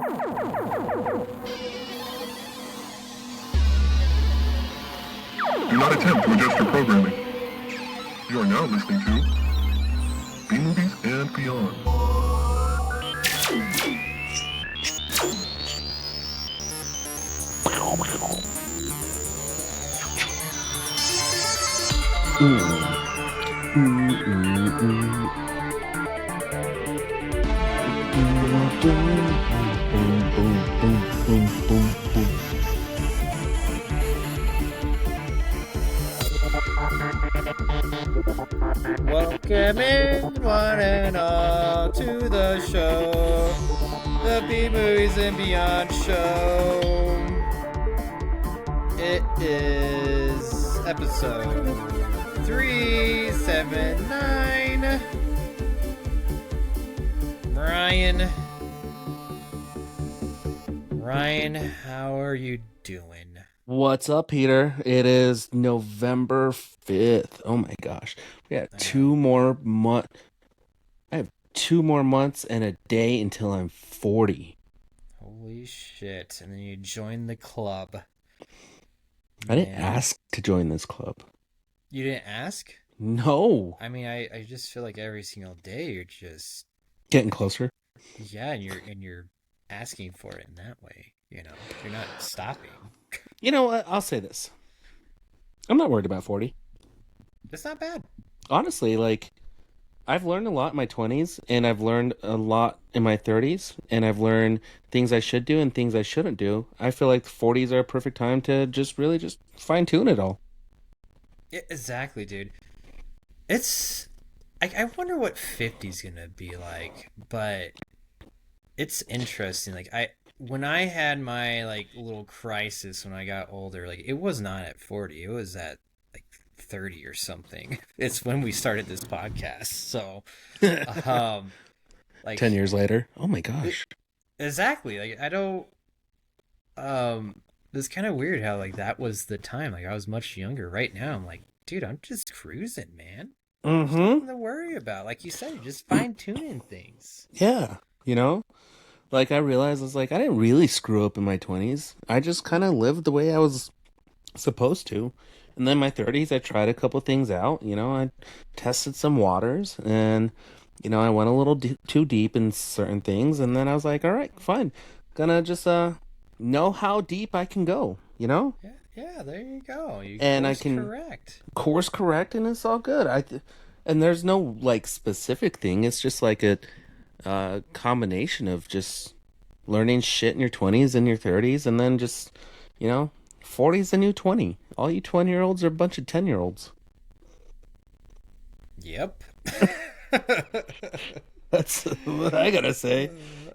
Do not attempt to adjust your programming. You are now listening to B-Movies and Beyond. Welcome in, one and all, to the show, the B-Movies and Beyond show. It is episode 379. Ryan, how are you doing? What's up, Peter? It is November 5th. Oh my gosh. We got 2 more months. I have 2 more months and a day until I'm 40. Holy shit. And then you join the club. I didn't ask to join this club. You didn't ask? No. I mean, I just feel like every single day you're just getting closer. Yeah, and you're asking for it in that way. You know, you're not stopping. You know what? I'll say this. I'm not worried about 40. That's not bad. Honestly, like, I've learned a lot in my 20s, and I've learned a lot in my 30s, and I've learned things I should do and things I shouldn't do. I feel like 40s are a perfect time to just fine-tune it all. Yeah, exactly, dude. It's... I wonder what 50's gonna be like, but it's interesting. Like, when I had my, like, little crisis when I got older, like, it was not at 40. It was at, like, 30 or something. It's when we started this podcast. So, like 10 years later. Oh my gosh. Exactly. Like, I don't, it's kind of weird how, like, that was the time. Like, I was much younger. Right now, I'm like, dude, I'm just cruising, man. Mm-hmm. Nothing to worry about. Like you said, you're just fine-tuning things. Yeah. You know? Like, I realized, I didn't really screw up in my 20s. I just kind of lived the way I was supposed to. And then my 30s, I tried a couple things out. You know, I tested some waters. And, you know, I went a little too deep in certain things. And then I was like, all right, fine. Gonna just know how deep I can go, you know? Yeah, there you go. And I can course correct, and it's all good. And there's no, like, specific thing. It's just like a combination of just learning shit in your 20s and your 30s, and then just, you know, 40's the new 20. All you 20-year-olds are a bunch of 10-year-olds. Yep. That's what I gotta say.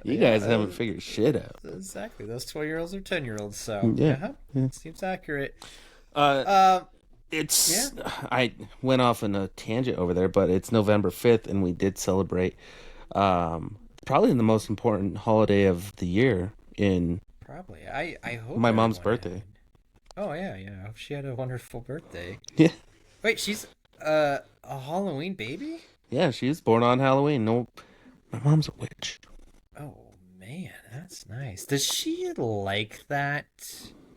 You guys haven't figured shit out. Exactly. Those 20-year-olds are 10-year-olds, so yeah. Seems accurate. I went off on a tangent over there, but it's November 5th, and we did celebrate probably the most important holiday of the year in probably. I hope my mom's birthday. Oh yeah. I hope she had a wonderful birthday. Yeah. Wait, she's a Halloween baby? Yeah, she was born on Halloween. No, my mom's a witch. Oh man, that's nice. Does she like that?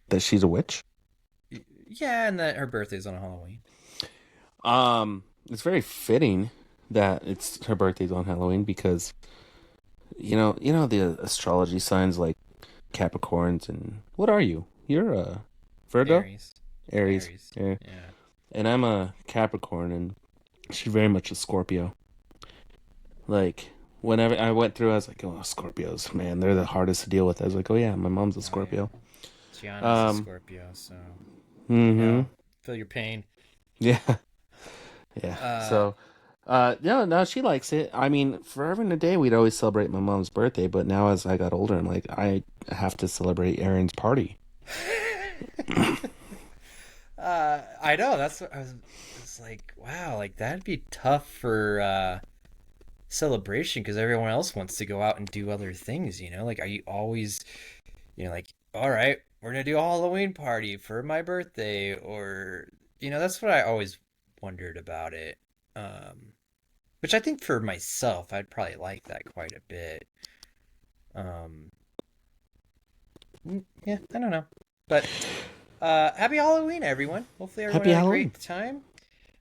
That she's a witch? Yeah, and that her birthday's on Halloween. It's very fitting that it's her birthday's on Halloween because you know the astrology signs like Capricorns and what are you? You're a Virgo? Aries. Yeah. And I'm a Capricorn, and she's very much a Scorpio. Like, whenever I went through, I was like, oh, Scorpios, man, they're the hardest to deal with. I was like, oh yeah, my mom's a Scorpio. Yeah. Gianna's a Scorpio, so feel your pain. Yeah. So, no, she likes it. I mean, forever and a day, we'd always celebrate my mom's birthday, but now as I got older, I'm like, I have to celebrate Aaron's party. I know, that's what I was like, wow, like that'd be tough for celebration because everyone else wants to go out and do other things, you know? Like, are you always, you know, like, all right, we're gonna do a Halloween party for my birthday, or, you know, that's what I always wondered about it. Which I think for myself, I'd probably like that quite a bit. Yeah, I don't know. But happy Halloween, everyone. Hopefully everyone Happy had a Halloween. great time.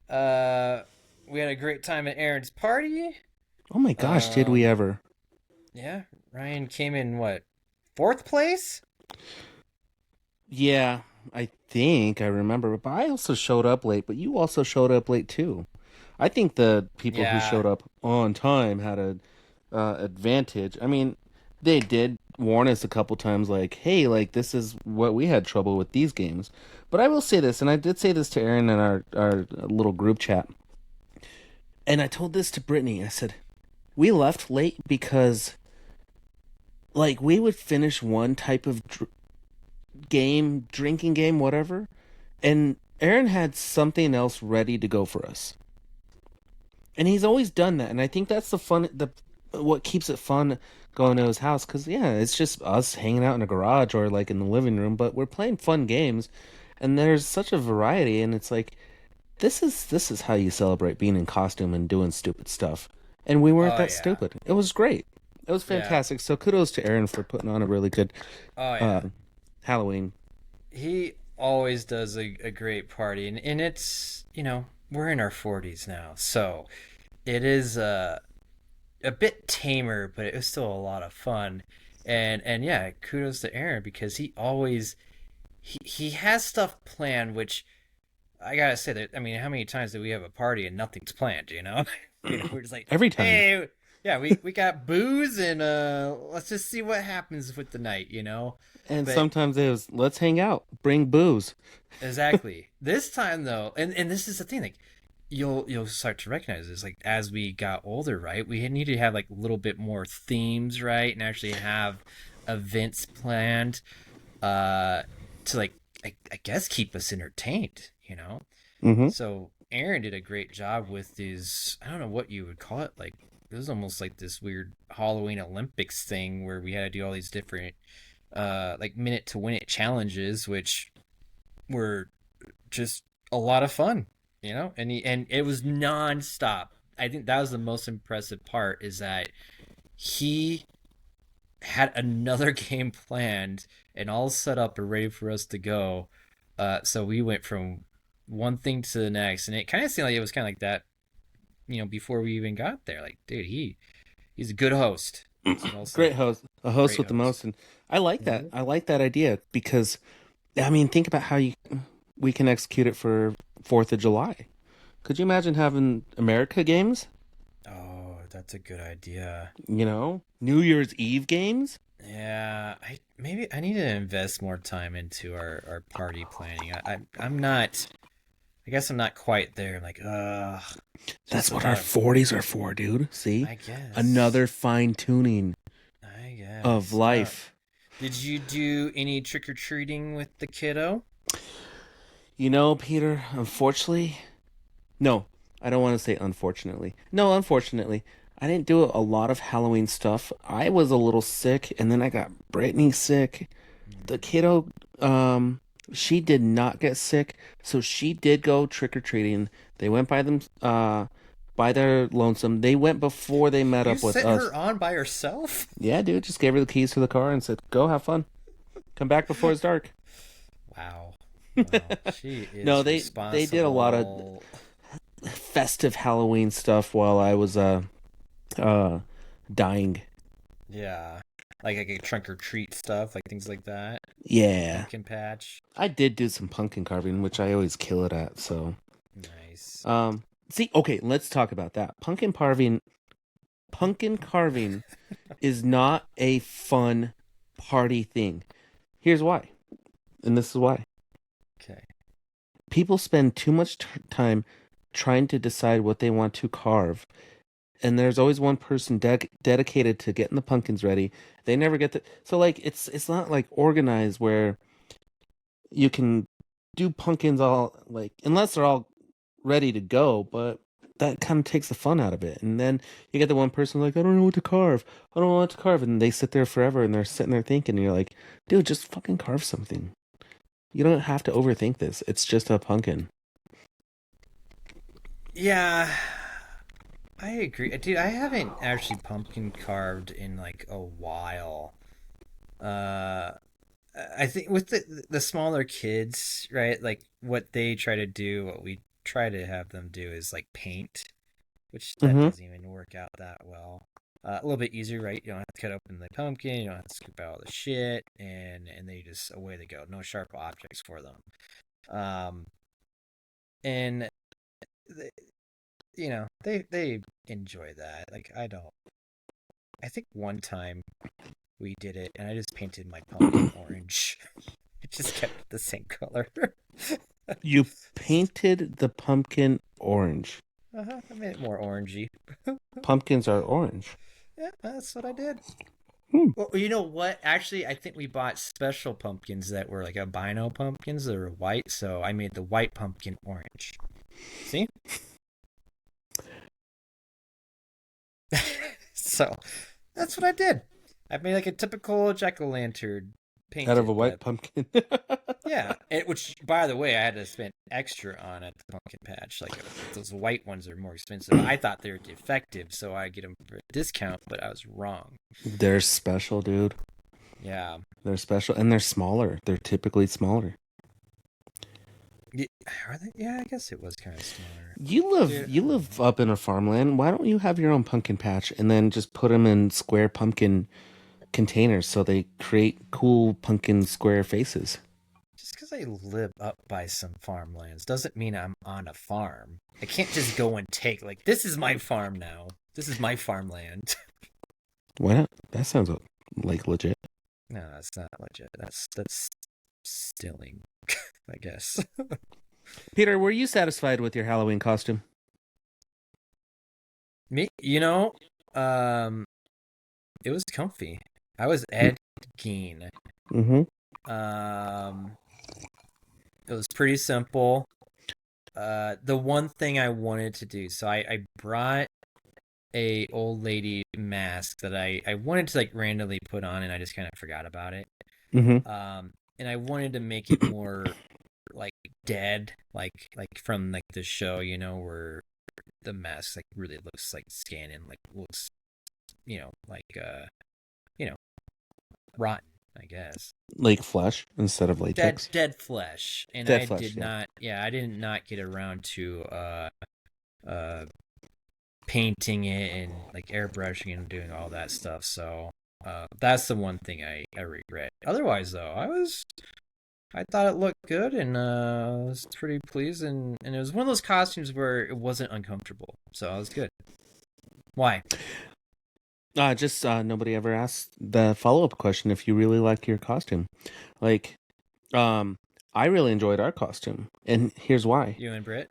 Uh, we had a great time at Aaron's party. Oh my gosh, did we Um, ever? yeah, Ryan came in what, fourth place? Yeah, I think I remember, but I also showed up late, but you also showed up late too. I think the people who Yeah. showed up on time had a advantage. I mean, they did warn us a couple times, like, "Hey, like this is what we had trouble with these games." But I will say this, and I did say this to Aaron in our little group chat, and I told this to Brittany. I said we left late because like we would finish one type of game, drinking game, whatever, and Aaron had something else ready to go for us. And he's always done that, and I think that's the fun, the what keeps it fun going to his house. Because yeah, it's just us hanging out in a garage or like in the living room, but we're playing fun games, and there's such a variety, and it's like this is how you celebrate being in costume and doing stupid stuff. And we weren't Oh that yeah. stupid. It was great. It was Yeah. fantastic. So kudos to Aaron for putting on a really good Oh uh yeah. Halloween. He always does a great party, and it's we're in our 40s now, so it is a bit tamer, but it was still a lot of fun. And yeah, kudos to Aaron because he always he has stuff planned, which I gotta say that I mean, how many times do we have a party and nothing's planned? We're just like, Every time. hey, yeah, we got booze and let's just see what happens with the night. And But sometimes it was, let's hang out, bring booze. exactly this time though, and this is the thing, like you'll start to recognize this like as we got older, right? We need to have like a little bit more themes, right, and actually have events planned to like I guess keep us entertained. Mm-hmm. So Aaron did a great job with these, I don't know what you would call it, like it was almost like this weird Halloween Olympics thing where we had to do all these different like minute to win it challenges, which were just a lot of fun. And it was nonstop. I think that was the most impressive part is that he had another game planned and all set up and ready for us to go. So we went from one thing to the next, and it kind of seemed like it was kind of like that, before we even got there. Like, dude, he's a good host. That's what I'll Great say. host, a host Great with the most, host. and I like that. I like that idea because, I mean, think about how we can execute it for Fourth of July. Could you imagine having America games? Oh, that's a good idea. New Year's Eve games. Yeah, I need to invest more time into our party planning. I'm not. I guess I'm not quite there. I'm like, That's just a what our lot of. 40s are for, dude. See, I guess. another fine tuning I of guess. life. Did you do any trick or treating with the kiddo? Peter. Unfortunately, no, I don't want to say unfortunately. No, unfortunately, I didn't do a lot of Halloween stuff. I was a little sick, and then I got Brittany sick. The kiddo, she did not get sick, so she did go trick or treating. They went by their lonesome. They went before they met You up with sent us. her on by herself? Yeah, dude, just gave her the keys to the car and said, "Go have fun. Come back before it's dark." Wow. Wow. She No, is they did a lot of responsible. festive Halloween stuff while I was uh dying. Yeah. Like a trunk or treat stuff, like things like that. Yeah. Pumpkin patch. I did do some pumpkin carving, which I always kill it at, so Nice. see, okay, let's talk about that. Pumpkin carving is not a fun party thing. Here's why. And this is why. Okay. People spend too much time trying to decide what they want to carve, and there's always one person dedicated to getting the pumpkins ready. They never get the so like it's not like organized where you can do pumpkins all like unless they're all ready to go, but that kind of takes the fun out of it. And then you get the one person like, I don't know what to carve. I don't know what to carve, and they sit there forever and they're sitting there thinking, and you're like, dude, just fucking carve something. You don't have to overthink this. It's just a pumpkin. Yeah, I agree. Dude, I haven't actually pumpkin carved in like a while. Uh I think with the smaller kids, right? Like what they try to do, what we try to have them do is like paint, which that Mm-hmm. doesn't even work out that well. A little bit easier, right? You don't have to cut open the pumpkin, you don't have to scoop out all the shit, and they just away they go. No sharp objects for them. Um, and they, they enjoy that. Like I don't. I think one time we did it, and I just painted my pumpkin orange. It just kept the same color. You painted the pumpkin orange. I made it more orangey. Pumpkins are orange. Yeah, that's what I did. Hmm. Well, you know what? Actually, I think we bought special pumpkins that were like albino pumpkins that were white, so I made the white pumpkin orange. See? So that's what I did. I made like a typical jack-o'-lantern Out of painted, a white but pumpkin. yeah, which by the way, I had to spend extra on at the pumpkin patch. Like those white ones are more expensive. I thought they were defective, so I get them for a discount, but I was wrong. They're special, dude. Yeah, They're special, and they're smaller. They're typically smaller. yeah, are they? Yeah, I guess it was kind of smaller. You live up in a farmland. Why don't you have your own pumpkin patch and then just put them in square pumpkin containers so they create cool pumpkin square faces? Just because I live up by some farmlands doesn't mean I'm on a farm. I can't just go and take like this is my farm now. This is my farmland. Why not? That sounds like legit. No, that's not legit. That's stealing, I guess. Peter, were you satisfied with your Halloween costume? Me, it was comfy. I was Ed Gein. Mm-hmm. It was pretty simple. The one thing I wanted to do, so I brought a old lady mask that I wanted to like randomly put on, and I just kind of forgot about it. Mm-hmm. And I wanted to make it more like dead, like from like the show, where the mask like really looks like scanning, like looks, like you know, rotten, I guess. Like flesh instead of latex. Dead flesh. And Dead I flesh, did yeah. not, yeah, I did not get around to uh painting it and like airbrushing and doing all that stuff. So that's the one thing I regret. Otherwise, though, I thought it looked good, and I was pretty pleased. And it was one of those costumes where it wasn't uncomfortable, so I was good. Why? Just nobody ever asked the follow-up question if you really like your costume. Like, I really enjoyed our costume, and here's why. You and Britt?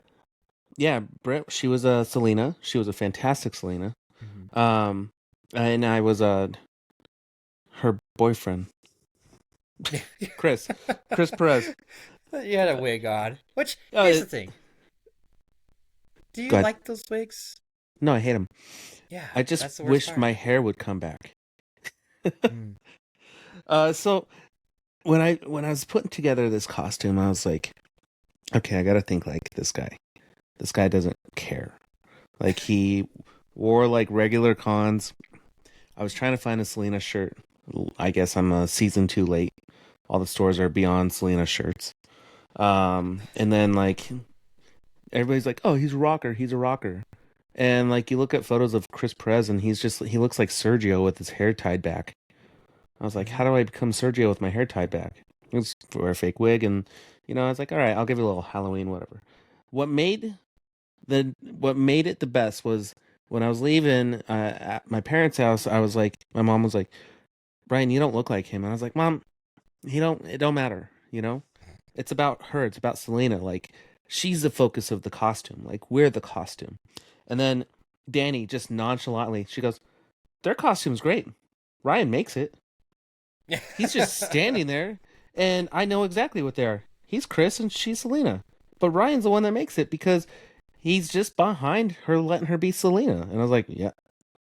Yeah, Britt, she was a Selena. She was a fantastic Selena. Mm-hmm. And I was her boyfriend, Chris Perez. You had a wig on. Which, Oh, here's the thing. Do you Go ahead. like those wigs? No, I hate him. Yeah. I that's just the worst wished part. my hair would come back. Mm. So when I was putting together this costume, I was like, okay, I gotta think like this guy. This guy doesn't care. Like he wore like regular cons. I was trying to find a Selena shirt. I guess I'm a season too late. All the stores are beyond Selena shirts. And then like everybody's like, oh, he's a rocker. He's a rocker. And like you look at photos of Chris Perez and he looks like Sergio with his hair tied back. I was like, how do I become Sergio with my hair tied back? It was for a fake wig, and I was like, all right, I'll give it a little Halloween, whatever. What made it the best was when I was leaving at my parents' house. I was like, my mom was like, Brian, you don't look like him, and I was like, Mom, it don't matter, It's about her. It's about Selena. Like she's the focus of the costume. Like we're the costume. And then Danny just nonchalantly, she goes, their costume's great. Ryan makes it. He's just standing there, and I know exactly what they are. He's Chris, and she's Selena. But Ryan's the one that makes it because he's just behind her, letting her be Selena. And I was like, yeah,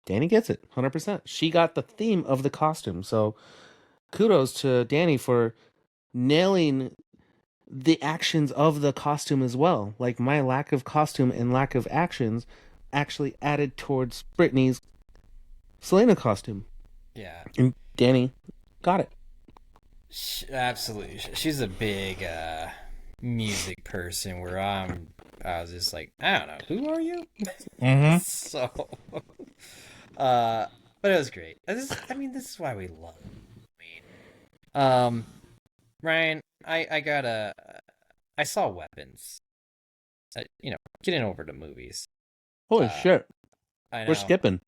Danny gets it, 100%. She got the theme of the costume. So kudos to Danny for nailing the actions of the costume as well. Like my lack of costume and lack of actions actually added towards Brittany's Selena costume. Yeah. And Danny got it. Absolutely. She's a big music person where I was just like, I don't know, who are you? Mm-hmm. So uh but it was great. This is why we love Halloween. Ryan, I saw Weapons. Getting over to movies. Holy Uh shit. I We're know. skipping.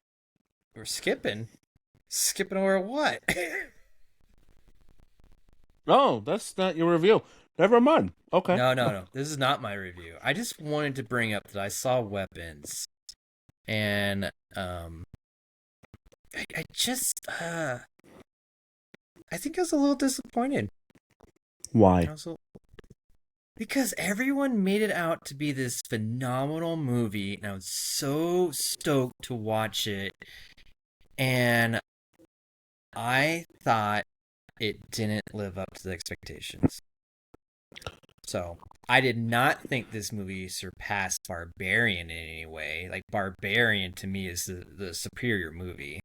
We're skipping over what? Oh, that's not your review. Never mind. Okay. No, no, no. This is not my review. I just wanted to bring up that I saw Weapons, and I just I think I was a little disappointed. Why? I was a, because everyone made it out to be this phenomenal movie, and I was so stoked to watch it, and I thought it didn't live up to the expectations. So I did not think this movie surpassed Barbarian in any way. Like Barbarian to me is the superior movie.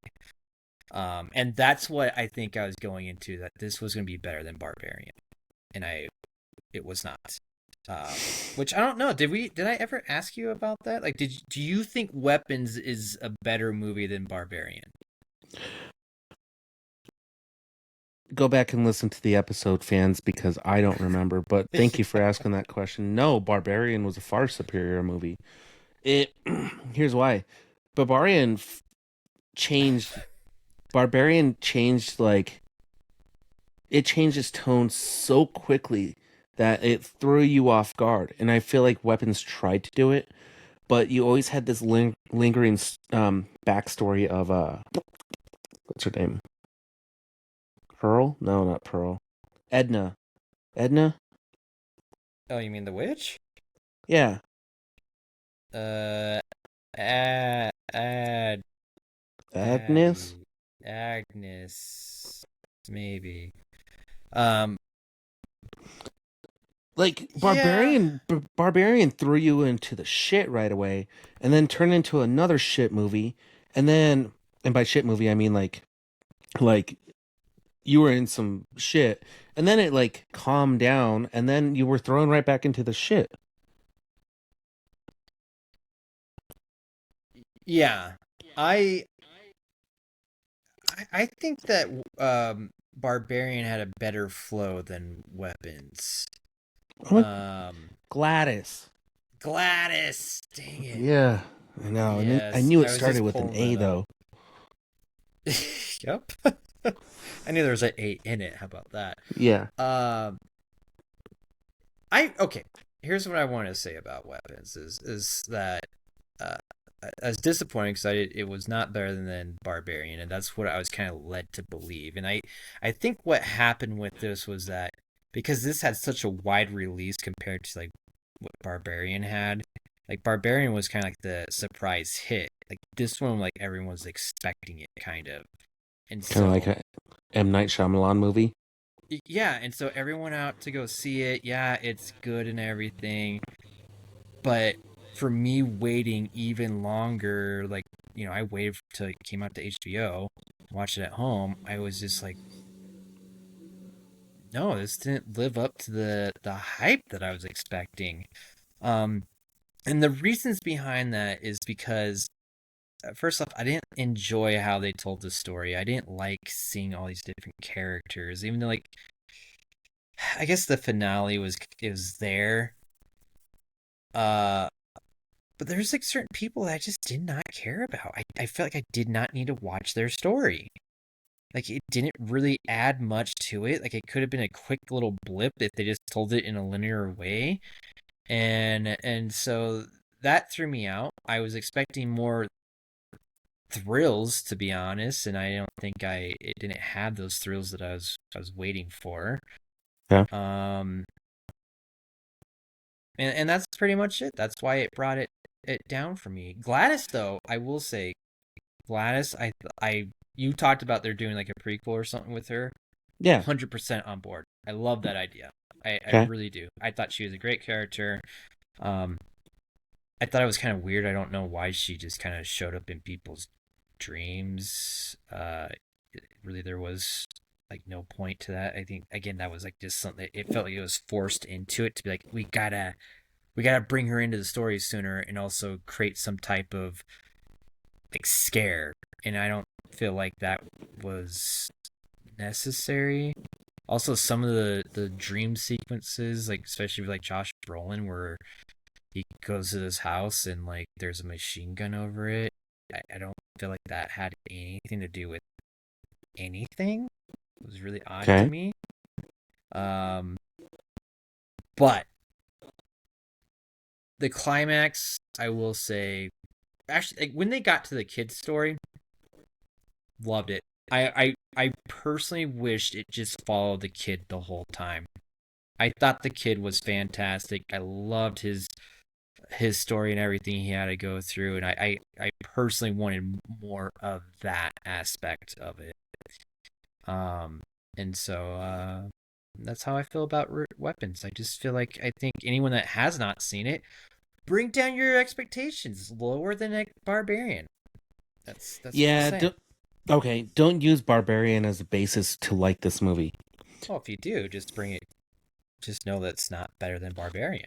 And that's what I think I was going into, that this was going to be better than Barbarian, and it was not. Which I don't know. Did I ever ask you about that? Like, do you think Weapons is a better movie than Barbarian? Go back and listen to the episode, fans, because I don't remember. But thank you for asking that question. No, Barbarian was a far superior movie. It Here's why. Barbarian f- changed. Barbarian changed like it changed its tone so quickly that it threw you off guard. And I feel like Weapons tried to do it, but you always had this lingering backstory of what's her name? Pearl? No, not Pearl. Edna. Edna? Oh, you mean The Witch? Yeah. Uh, Ad, Ad, Agnes? Addie, Agnes, maybe. Um, Like yeah, Barbarian threw you into the shit right away and then turned into another shit movie. And by shit movie I mean like you were in some shit and then it like calmed down and then you were thrown right back into the shit. yeah. I I think that Barbarian had a better flow than Weapons. Oh, Um, Gladys. Gladys, dang it. Yeah, I know. And then I Yes, knew it I was started just with an pulling A that up. though. Yep. I knew there was an eight in it. How about that? Yeah. Um, I okay. Here's what I want to say about Weapons is that uh, I was disappointed because it was not better than Barbarian, and that's what I was kind of led to believe. And I think what happened with this was that because this had such a wide release compared to like what Barbarian had, like Barbarian was kind of like the surprise hit. Like this one, like everyone was expecting it, kind of, and Kind of like so a M. Night Shyamalan movie. yeah, and so everyone out to go see it. Yeah, it's good and everything, but for me waiting even longer, like I waited till it came out to HBO, watched it at home. I was just like, no, this didn't live up to the hype that I was expecting. Um, and the reasons behind that is because first off, I didn't enjoy how they told the story. I didn't like seeing all these different characters, even though like I guess the finale was there. Uh, but there's like certain people that I just did not care about. I felt like I did not need to watch their story. Like it didn't really add much to it. Like it could have been a quick little blip if they just told it in a linear way. And so that threw me out. I was expecting more thrills to be honest, and I don't think I it didn't have those thrills that I was waiting for. Yeah. Um and that's pretty much it. That's why it brought it down for me. Gladys though, I will say Gladys, I you talked about they're doing like a prequel or something with her. Yeah. 100% on board. I love that idea. I Okay. really do. I thought she was a great character. Um, I thought it was kind of weird. I don't know why she just kind of showed up in people's dreams. Really, there was. like no point to that. I think again that was like just something. It felt like it was forced into it to be like we gotta bring her into the story sooner and also create some type of like scare. And I don't feel like that was necessary. Also, some of the dream sequences, like especially with like Josh Brolin, where he goes to this house and like there's a machine gun over it. I don't feel like that had anything to do with anything. It was really odd to Okay. me. But the climax, I will say, actually, like when they got to the kid's story, loved it. I personally wished it just followed the kid the whole time. I thought the kid was fantastic. I loved his story and everything he had to go through, and I personally wanted more of that aspect of it. Um, and so that's how I feel about weapons. I just feel like I think anyone that has not seen it, bring down your expectations, lower than a barbarian. That's what I'm Yeah. saying. Okay. Don't use Barbarian as a basis to like this movie. Well, if you do, just bring it. Just know that it's not better than barbarian.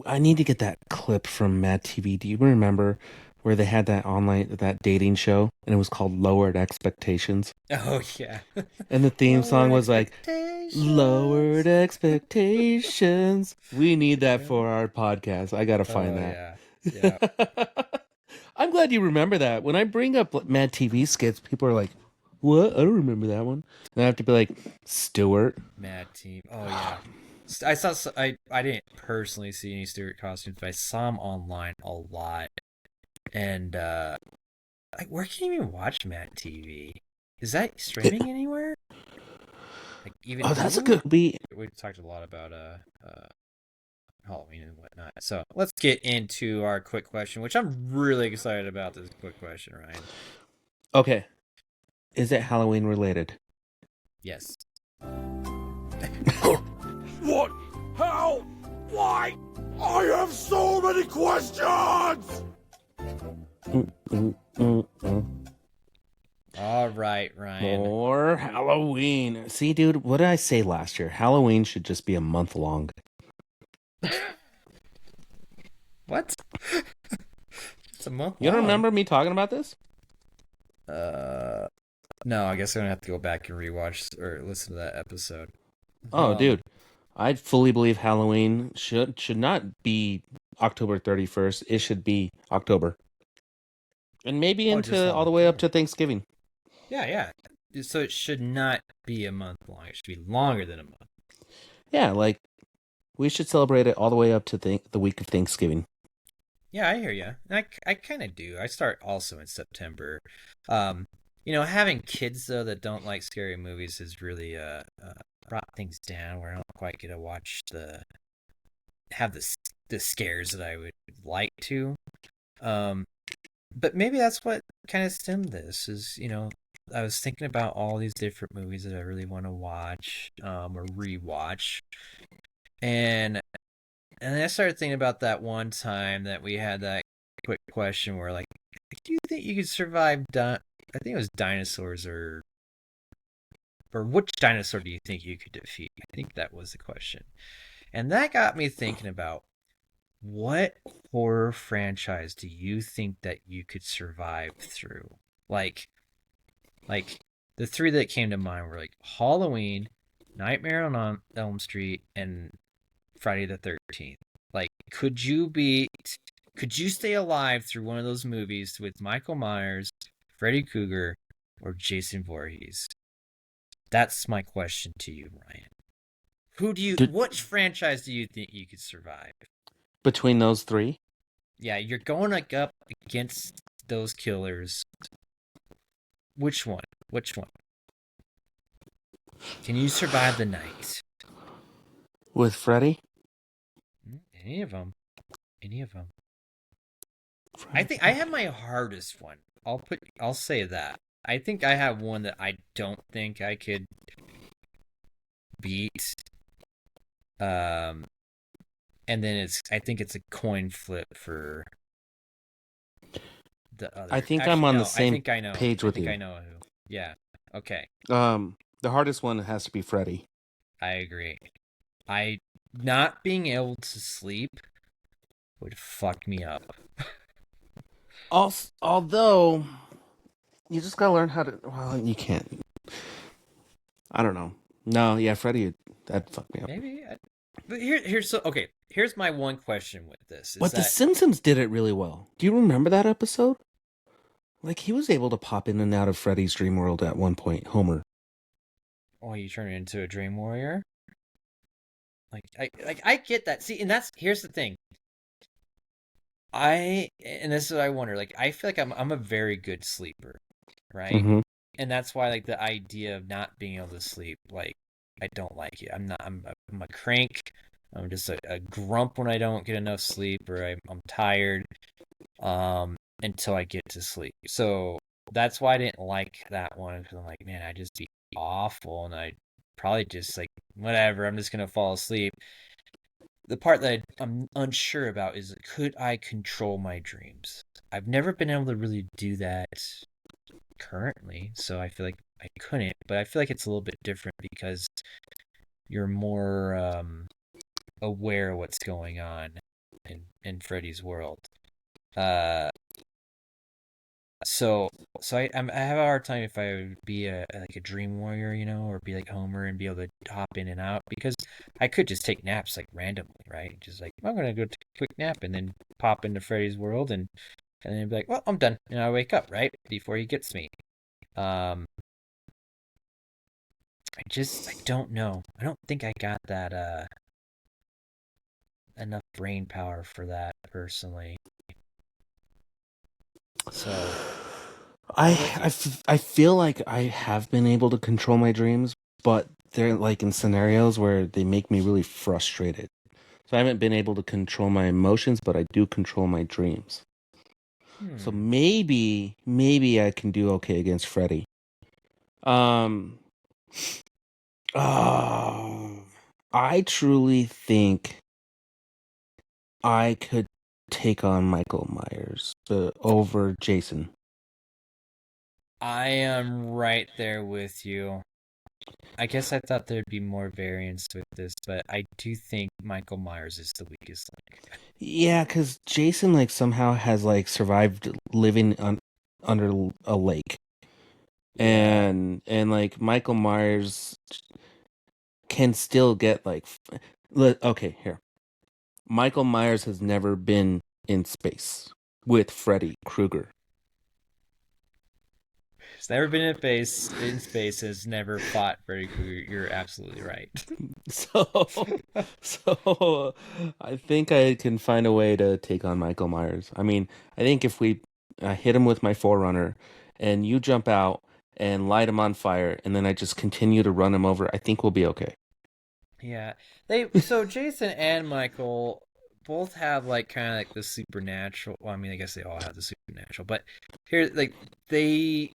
I need to get that clip from Mad TV. Do you remember where they had that dating show and it was called Lowered Expectations? Oh yeah. And the theme song Lowered was like Lowered expectations. Expectations. We need that Yeah. for our podcast. I gotta find Oh that. yeah. Yeah. I'm glad you remember that. When I bring up Mad TV skits, people are like, "What? I don't remember that one." And I have to be like, "Stuart." Mad team. Oh yeah. I saw. I didn't personally see any Stewart costumes, but I saw them online a lot. And like, where can you even watch Mad TV? Is that streaming anywhere? Like even Oh, that's a Hulu? good beat. We've talked a lot about Halloween and whatnot. So let's get into our quick question, which I'm really excited about. This quick question, Ryan. Okay, is it Halloween related? Yes. What? How? Why? I have so many questions! All right, Ryan. More Halloween. See, dude, what did I say last year? Halloween should just be a month long. What? It's a month. You don't long. remember me talking about this? No, I guess I'm gonna have to go back and rewatch or listen to that episode. Oh, dude, I fully believe Halloween should not be October 31st. It should be October, and maybe Oh, just into on all the way up October. to Thanksgiving. Yeah. So it should not be a month long. It should be longer than a month. Yeah, like we should celebrate it all the way up to the week of Thanksgiving. Yeah, I hear you. I kind of do. I start also in September. Having kids though that don't like scary movies has really brought things down where I don't quite get to watch have the scares that I would like to. But maybe that's what kind of stemmed this is, I was thinking about all these different movies that I really want to watch or rewatch. And then I started thinking about that one time that we had that quick question where like, do you think you could survive I think it was dinosaurs or which dinosaur do you think you could defeat? I think that was the question. And that got me thinking about what horror franchise do you think that you could survive through? Like the three that came to mind were like Halloween, Nightmare on Elm Street, and Friday the 13th. Like, could you stay alive through one of those movies with Michael Myers, Freddy Krueger, or Jason Voorhees? That's my question to you, Ryan. Which franchise do you think you could survive? Between those three, Yeah, you're going like up against those killers. Which one? Which one? Can you survive the night? with Freddy. Any of them. Any of them. I think I have my hardest one. I'll say that. I think I have one that I don't think I could beat. And then I think it's a coin flip for the other. I think Actually, I'm on no, the same I think I know. page I with think you. I know who. Yeah. Okay. The hardest one has to be Freddy. I agree. Not being able to sleep would fuck me up. Although, you just gotta learn how to. Well, you can't. I don't know. No, yeah, Freddy, that'd fuck me up. Maybe. But okay. Here's my one question with this: is But The that Simpsons did it really well. Do you remember that episode? Like, he was able to pop in and out of Freddy's dream world at one point, Homer. oh, you turn into a dream warrior? I get that. See, and here's the thing. And this is what I wonder. Like, I feel like I'm a very good sleeper, right? Mm-hmm. And that's why, like, the idea of not being able to sleep, like, I don't like it. I'm a crank. I'm just a grump when I don't get enough sleep, or I'm tired until I get to sleep. So that's why I didn't like that one, because I'm like, man, I'd just be awful, and I'd probably just like, whatever, I'm just gonna fall asleep. The part that I'm unsure about is, could I control my dreams? I've never been able to really do that currently, so I feel like I couldn't, but I feel like it's a little bit different because you're more aware of what's going on in Freddy's world. Uh, I have a hard time if I would be like a dream warrior, or be like Homer and be able to hop in and out, because I could just take naps like randomly, right? Just like, I'm gonna go take a quick nap and then pop into Freddy's world and then be like, well, I'm done, and I wake up right before he gets me. Um, I don't know. I don't think I got that enough brain power for that personally. So I feel like I have been able to control my dreams, but they're like in scenarios where they make me really frustrated. So I haven't been able to control my emotions, but I do control my dreams. So maybe I can do okay against Freddy. I truly think I could take on Michael Myers over Jason. I am right there with you. I guess I thought there'd be more variance with this, but I do think Michael Myers is the weakest link. Yeah, because Jason like somehow has like survived living under a lake, and like Michael Myers can still get like, okay, here. Michael Myers has never been in space with Freddy Krueger. He's never been in space, has never fought Freddy Krueger. You're absolutely right. So I think I can find a way to take on Michael Myers. I mean, I think if we hit him with my Forerunner and you jump out and light him on fire and then I just continue to run him over, I think we'll be okay. Yeah. So Jason and Michael both have like kind of like the supernatural. Well, I mean, I guess they all have the supernatural, but here, like, they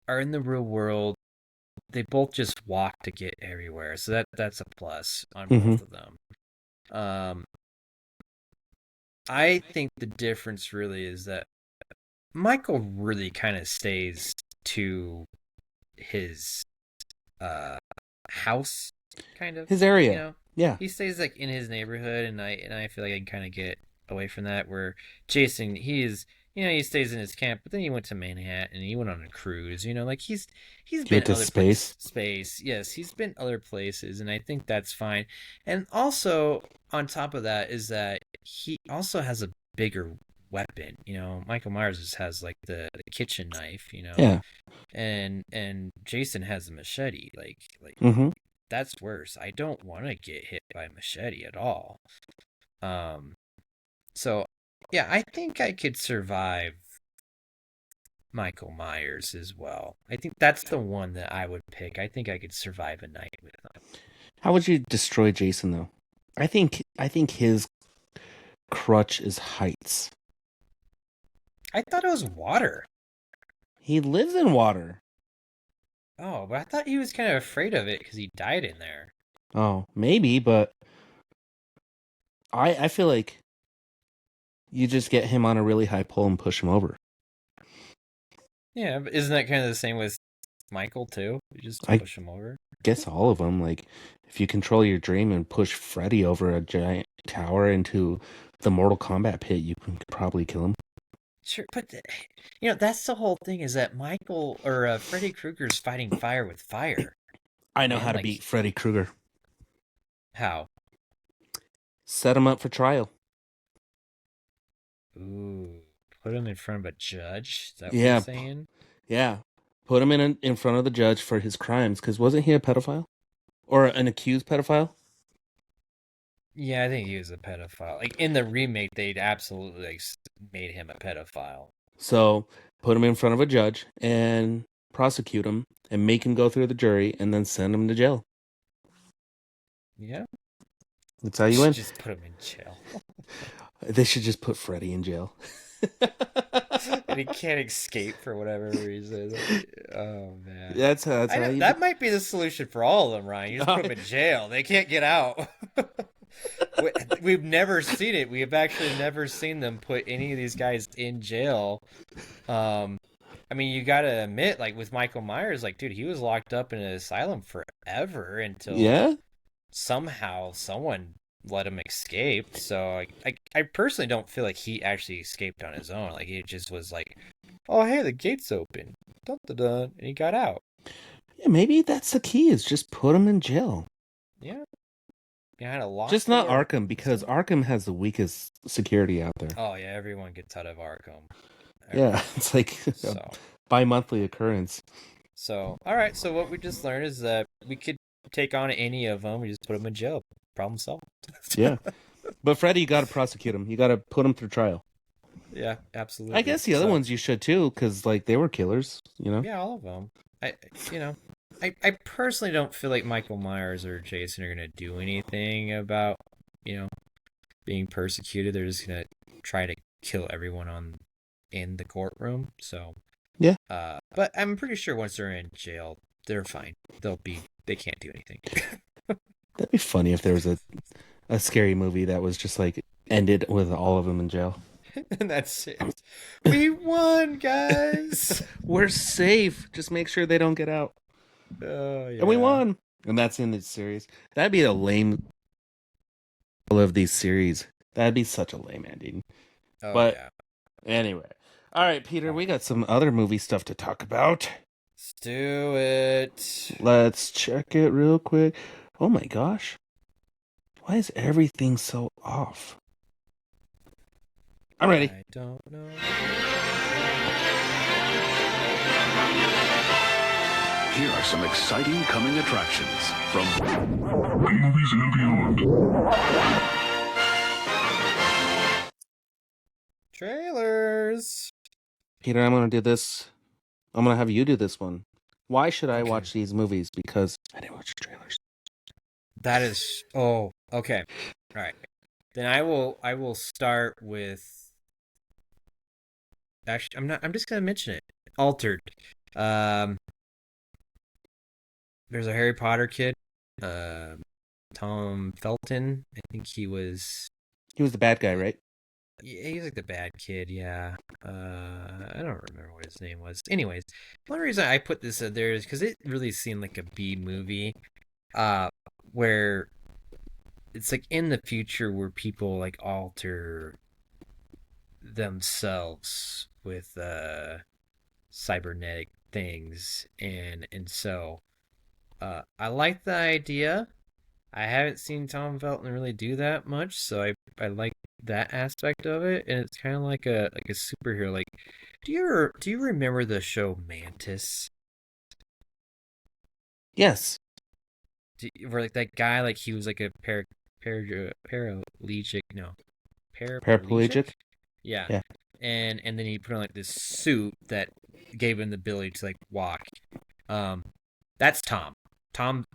are in the real world. They both just walk to get everywhere, so that's a plus on both of them. I think the difference really is that Michael really kind of stays to his house, kind of his area. Yeah, he stays like in his neighborhood, and I feel like I can kind of get away from that. Where Jason, he stays in his camp, but then he went to Manhattan and he went on a cruise. Like he's been to other space. Yes, he's been other places, and I think that's fine. And also on top of that is that he also has a bigger weapon. Michael Myers just has like the kitchen knife. Yeah. And Jason has a machete. Like that's worse. I don't want to get hit by a machete at all. So yeah, I think I could survive Michael Myers as well. I think that's the one that I would pick. I think I could survive a night with him. How would you destroy Jason though? I think his crutch is heights. I thought it was water. He lives in water. Oh, but I thought he was kind of afraid of it because he died in there. Oh, maybe, but I feel like you just get him on a really high pole and push him over. Yeah, but isn't that kind of the same with Michael too. You just I push him over. guess all of them. Like, if you control your dream and push Freddy over a giant tower into the Mortal Kombat pit, you can probably kill him. Sure, but that's the whole thing is that Michael or Freddy Krueger's fighting fire with fire. I know Man, how to like beat Freddy Krueger. how? Set him up for trial. Ooh, put him in front of a judge. Is that what you're Yeah, saying? yeah. Put him in front of the judge for his crimes, because wasn't he a pedophile? Or an accused pedophile? Yeah, I think he was a pedophile. Like in the remake, they'd absolutely made him a pedophile. So put him in front of a judge and prosecute him and make him go through the jury and then send him to jail. Yeah, That's how you win. just put him in jail, They should just put Freddy in jail. and he can't escape for whatever reason. Oh man, That's how you. that might be the solution for all of them, Ryan. You just put them in jail; they can't get out. We've never seen it. We have actually never seen them put any of these guys in jail. I mean, you gotta admit, like with Michael Myers, like dude, he was locked up in an asylum forever until Yeah? somehow someone let him escape. So I personally don't feel like he actually escaped on his own. Like he just was like, oh hey, the gate's open, dun dun dun, and he got out. Yeah, maybe that's the key, is just put him in jail. Yeah. Behind a locked Just not door. Arkham, because Arkham has the weakest security out there. Oh yeah, everyone gets out of Arkham. Yeah, it's like a So bi-monthly occurrence. all right. So what we just learned is that we could take on any of them. We just put them in jail. Problem solved. Yeah. But Freddy, you got to prosecute him. You got to put him through trial. Yeah, absolutely. I guess the other ones you should too, because like they were killers, you know? Yeah, all of them. I personally don't feel like Michael Myers or Jason are gonna do anything about being persecuted. They're just gonna try to kill everyone in the courtroom. So yeah. But I'm pretty sure once they're in jail, they're fine. They can't do anything. That'd be funny if there was a scary movie that was just like ended with all of them in jail. And that's it. We won, guys. We're safe. Just make sure they don't get out. Oh, yeah. And we won. And that's in this series. That'd be a lame of these series. That'd be such a lame ending. Oh, but yeah. Anyway. All right, Peter, we got some other movie stuff to talk about. Let's do it. Let's check it real quick. Oh my gosh. Why is everything so off? I'm ready. I don't know. Here are some exciting coming attractions from B-movies and beyond. Trailers. Peter, I'm going to do this. I'm going to have you do this one. Why should I watch these movies? Because I didn't watch the trailers. That is... Oh, okay. All right. Then I will start with... Actually, I'm just going to mention it. Altered. There's a Harry Potter kid. Tom Felton. I think he was... He was the bad guy, right? Yeah, he's like the bad kid, yeah. I don't remember what his name was. Anyways, one reason I put this in there is because it really seemed like a B movie, where it's like in the future where people like alter themselves with cybernetic things, and so I like the idea. I haven't seen Tom Felton really do that much, so I like that aspect of it, and it's kind of like a superhero. Like, do you remember the show Mantis? Yes. Where like that guy, like he was like a paraplegic, no, Paraplegic? Yeah. And then he put on like this suit that gave him the ability to like walk. That's Tom.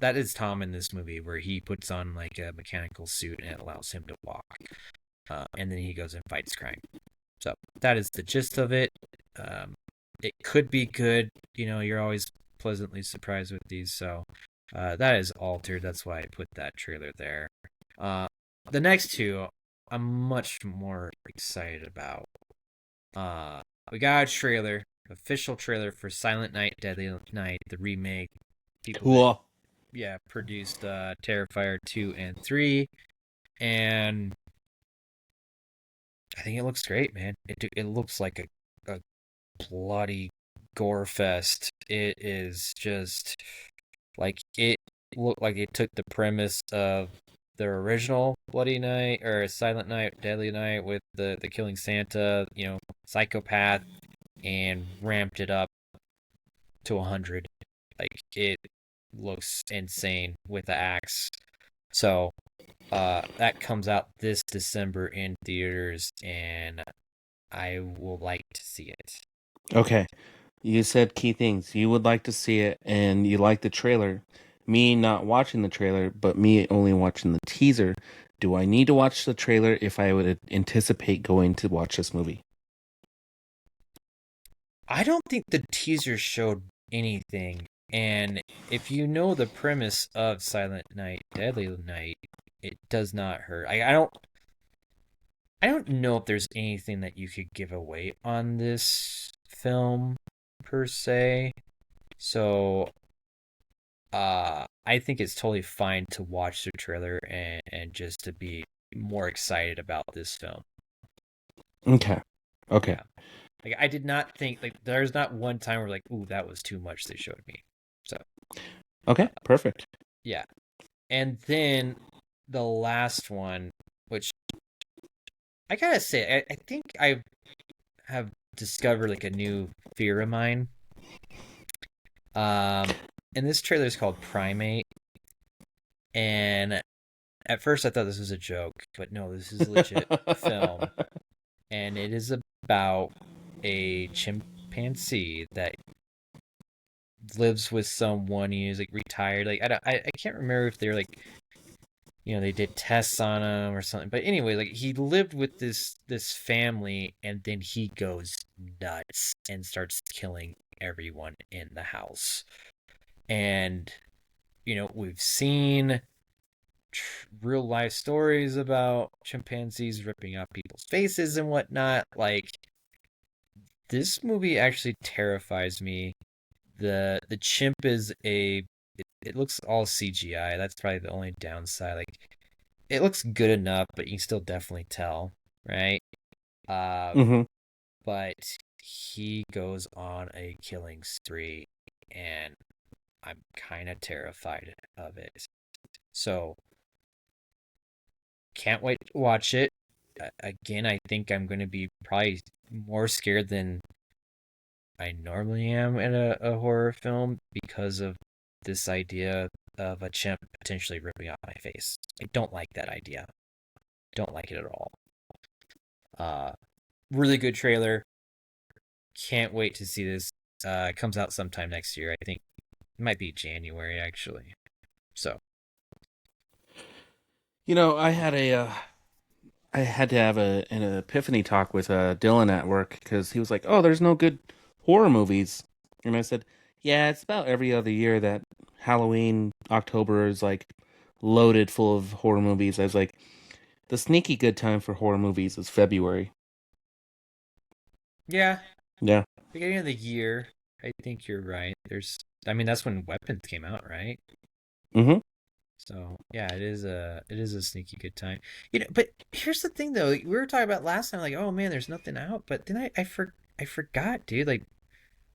That is Tom in this movie, where he puts on like a mechanical suit and it allows him to walk. And then he goes and fights crime. So that is the gist of it. It could be good. You're always pleasantly surprised with these. So that is Altered. That's why I put that trailer there. The next two, I'm much more excited about. We got a trailer official trailer for Silent Night, Deadly Night, the remake. People Cool. produced Terrifier 2 and 3, and I think it looks great, man. It looks like a bloody gore fest. It is just like it looked like it took the premise of the original Bloody Night or Silent Night, Deadly Night with the killing Santa, psychopath, and ramped it up to 100. Like it looks insane with the axe. So that comes out this December in theaters, and I will like to see it. Okay. You said key things. You would like to see it, and you like the trailer. Me not watching the trailer, but me only watching the teaser. Do I need to watch the trailer if I would anticipate going to watch this movie? I don't think the teaser showed anything, and if you know the premise of Silent Night, Deadly Night, it does not hurt. I don't know if there's anything that you could give away on this film per se. So I think it's totally fine to watch the trailer and just to be more excited about this film. Okay. Okay. Yeah. Like I did not think like there's not one time where like, ooh, that was too much they showed me. So Okay. Perfect. yeah. And then the last one, which I gotta say, I think I have discovered like a new fear of mine. And this trailer is called Primate. And at first I thought this was a joke, but no, this is a legit film. And it is about a chimpanzee that lives with someone. He's like retired. Like I can't remember if they're like, they did tests on him or something. But anyway, like he lived with this family, and then he goes nuts and starts killing everyone in the house. And we've seen real life stories about chimpanzees ripping off people's faces and whatnot. Like this movie actually terrifies me. The chimp is it looks all CGI. That's probably the only downside. Like it looks good enough, but you can still definitely tell, right? Mm-hmm. But he goes on a killing spree, and I'm kind of terrified of it. So can't wait to watch it. Again, I think I'm going to be probably more scared than I normally am in a horror film because of this idea of a chimp potentially ripping off my face. I don't like that idea. Don't like it at all. Really good trailer. Can't wait to see this. It comes out sometime next year. I think it might be January actually. So, I had to have an epiphany talk with Dylan at work because he was like, "Oh, there's no good horror movies," and I said, "Yeah, it's about every other year that Halloween, October is like loaded full of horror movies." I was like, "The sneaky good time for horror movies is February." yeah, Yeah. beginning of the year. I think you're right. That's when Weapons came out, right? Mm-hmm. So yeah, it is a sneaky good time. But here's the thing though. Like, we were talking about last time, like, oh man, there's nothing out. But then I forgot, dude. Like,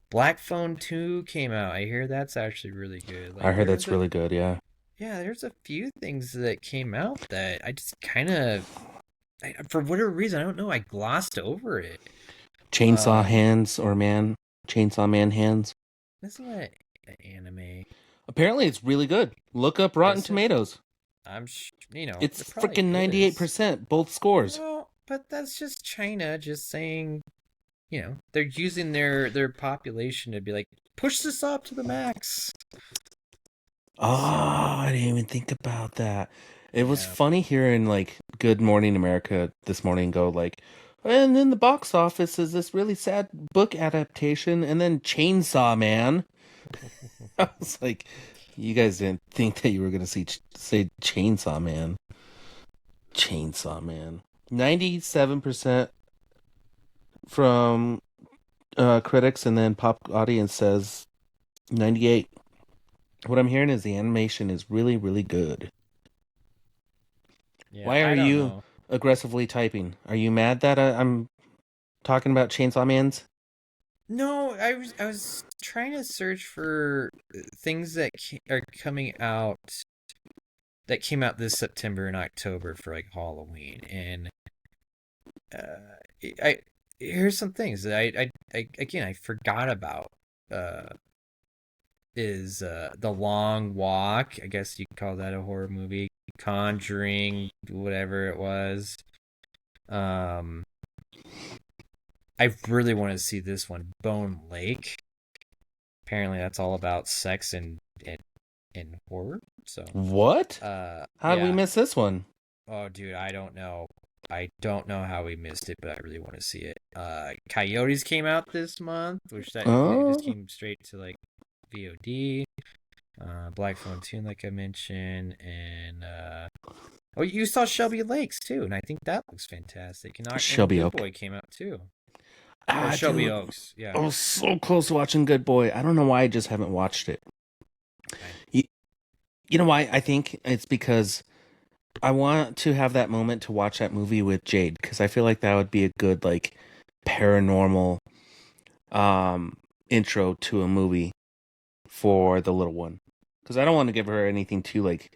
Black Phone 2 came out. I hear that's actually really good. Like, I heard that's really good. Yeah. Yeah, there's a few things that came out that I just kind of, for whatever reason, I don't know. I glossed over it. Chainsaw Hands or Man. Chainsaw Man Hands. That's not an anime. Apparently, it's really good. Look up Rotten Tomatoes. It It's probably freaking 98%, both scores. Well, but that's just China just saying, they're using their population to be like, push this up to the max. Oh, I didn't even think about that. It was funny hearing like Good Morning America this morning go like, and then the box office is this really sad book adaptation, and then Chainsaw Man. I was like, you guys didn't think that you were gonna say Chainsaw Man. Chainsaw Man. 97% from critics, and then pop audience says 98. What I'm hearing is the animation is really, really good. Yeah, Why are I don't you know. aggressively typing? Are you mad that I'm talking about Chainsaw Man's? No, I was trying to search for things that are coming out that came out this September and October for like Halloween, and I here's some things that I again I forgot about. Uh, is The Long Walk? I guess you could call that a horror movie. Conjuring, whatever it was. Um, I really want to see this one, Bone Lake. Apparently, that's all about sex and horror. So, What? How did we yeah. miss this one? Oh, dude, I don't know. I don't know how we missed it, but I really want to see it. Coyotes came out this month, which that it Oh, just came straight to like VOD. Black Phone Tune, like I mentioned, and oh, you saw Shelby Lakes too, and I think that looks fantastic. And Shelby Good Oak. Boy came out too, or Shelby Dude, Oaks, yeah. I was so close to watching Good Boy. I don't know why I just haven't watched it. You, you know why? I think it's because I want to have that moment to watch that movie with Jade, because I feel like that would be a good like paranormal intro to a movie for the little one. Because I don't want to give her anything too like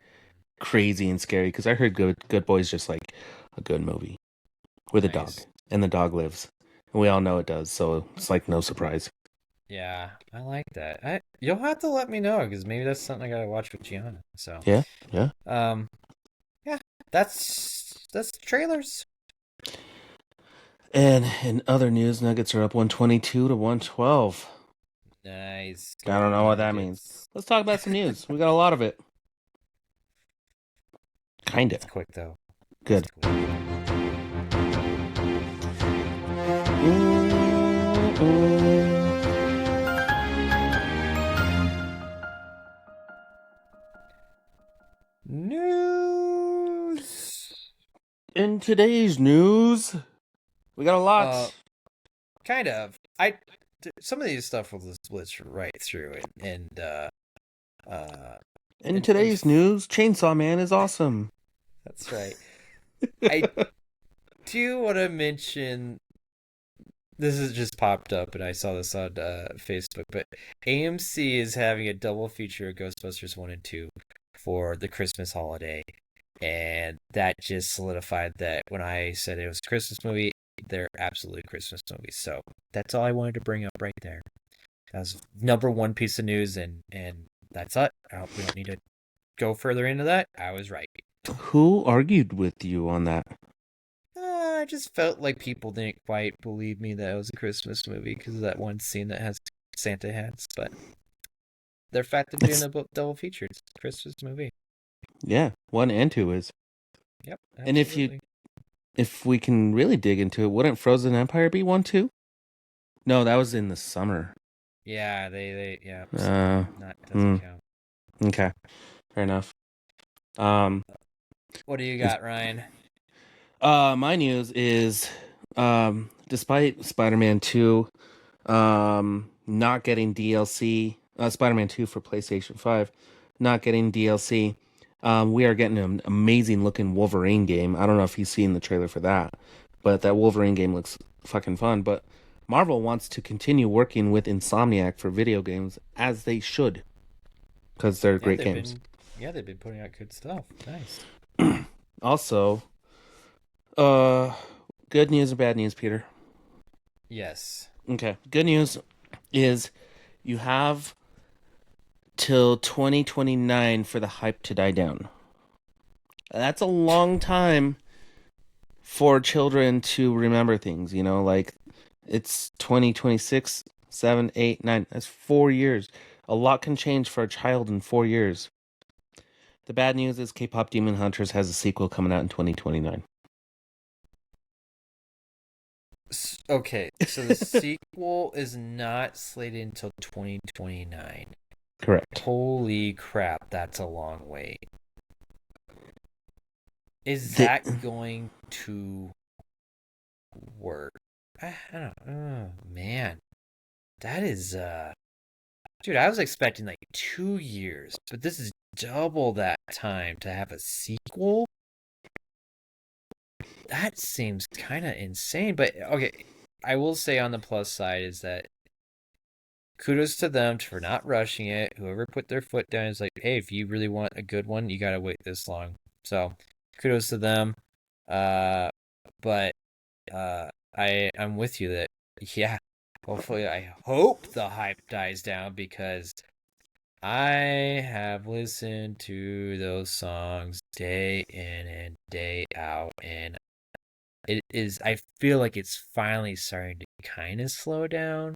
crazy and scary. Because I heard Good Boy's just like a good movie with a dog, Nice. and the dog lives, and we all know it does. So it's like no surprise. Yeah, I like that. You'll have to let me know because maybe that's something I gotta watch with Gianna. So, Yeah, yeah. um, yeah, that's trailers. And in other news, Nuggets are up 122 to 112. Nice. I Go don't know what that means. Nuggets. Let's talk about some news. We got a lot of it. Kinda. It's quick though. Good. It's quick. News. In today's news, we got a lot. Kind of. Some of these stuff will just blitz right through it, In and today's news, Chainsaw Man is awesome. that's right. I do want to mention this has just popped up, and I saw this on Facebook. But AMC is having a double feature of Ghostbusters 1 and 2 for the Christmas holiday, and that just solidified that when I said it was a Christmas movie, they're absolutely Christmas movies. So that's all I wanted to bring up right there. That was number one piece of news, and that's it. We don't need to go further into that. I was right. Who argued with you on that? I just felt like people didn't quite believe me that it was a Christmas movie because of that one scene that has Santa hats. But the fact of being a double feature, it's a Christmas movie. Yeah, 1 and 2 is. Yep. Absolutely. And if we can really dig into it, wouldn't Frozen Empire be 1 too? No, that was in the summer. Yeah, they yeah. hmm. Doesn't count. Okay, fair enough. What do you got, Ryan? My news is, despite Spider-Man 2, not getting DLC, Spider-Man 2 for PlayStation 5, not getting DLC, we are getting an amazing looking Wolverine game. I don't know if you've seen the trailer for that, but that Wolverine game looks fucking fun. But Marvel wants to continue working with Insomniac for video games, as they should, because they're great games. They've been putting out good stuff. Nice. Also, good news or bad news, Peter? Yes. Okay. Good news is you have till 2029 for the hype to die down. That's a long time for children to remember things, you know, like it's 2026, 7, 8, 9. That's 4 years. A lot can change for a child in 4 years. The bad news is K-Pop Demon Hunters has a sequel coming out in 2029. Okay, so the sequel is not slated until 2029. Correct. Holy crap, that's a long wait. Is that going to work? I don't know. Oh, man. That is dude, I was expecting like 2 years, but this is double that time to have a sequel. That seems kind of insane, but okay, I will say on the plus side is that kudos to them for not rushing it. Whoever put their foot down is like, hey, if you really want a good one, you gotta wait this long. So kudos to them. Uh, but I'm with you that yeah. Hopefully, I hope the hype dies down because I have listened to those songs day in and day out, and I feel like it's finally starting to kind of slow down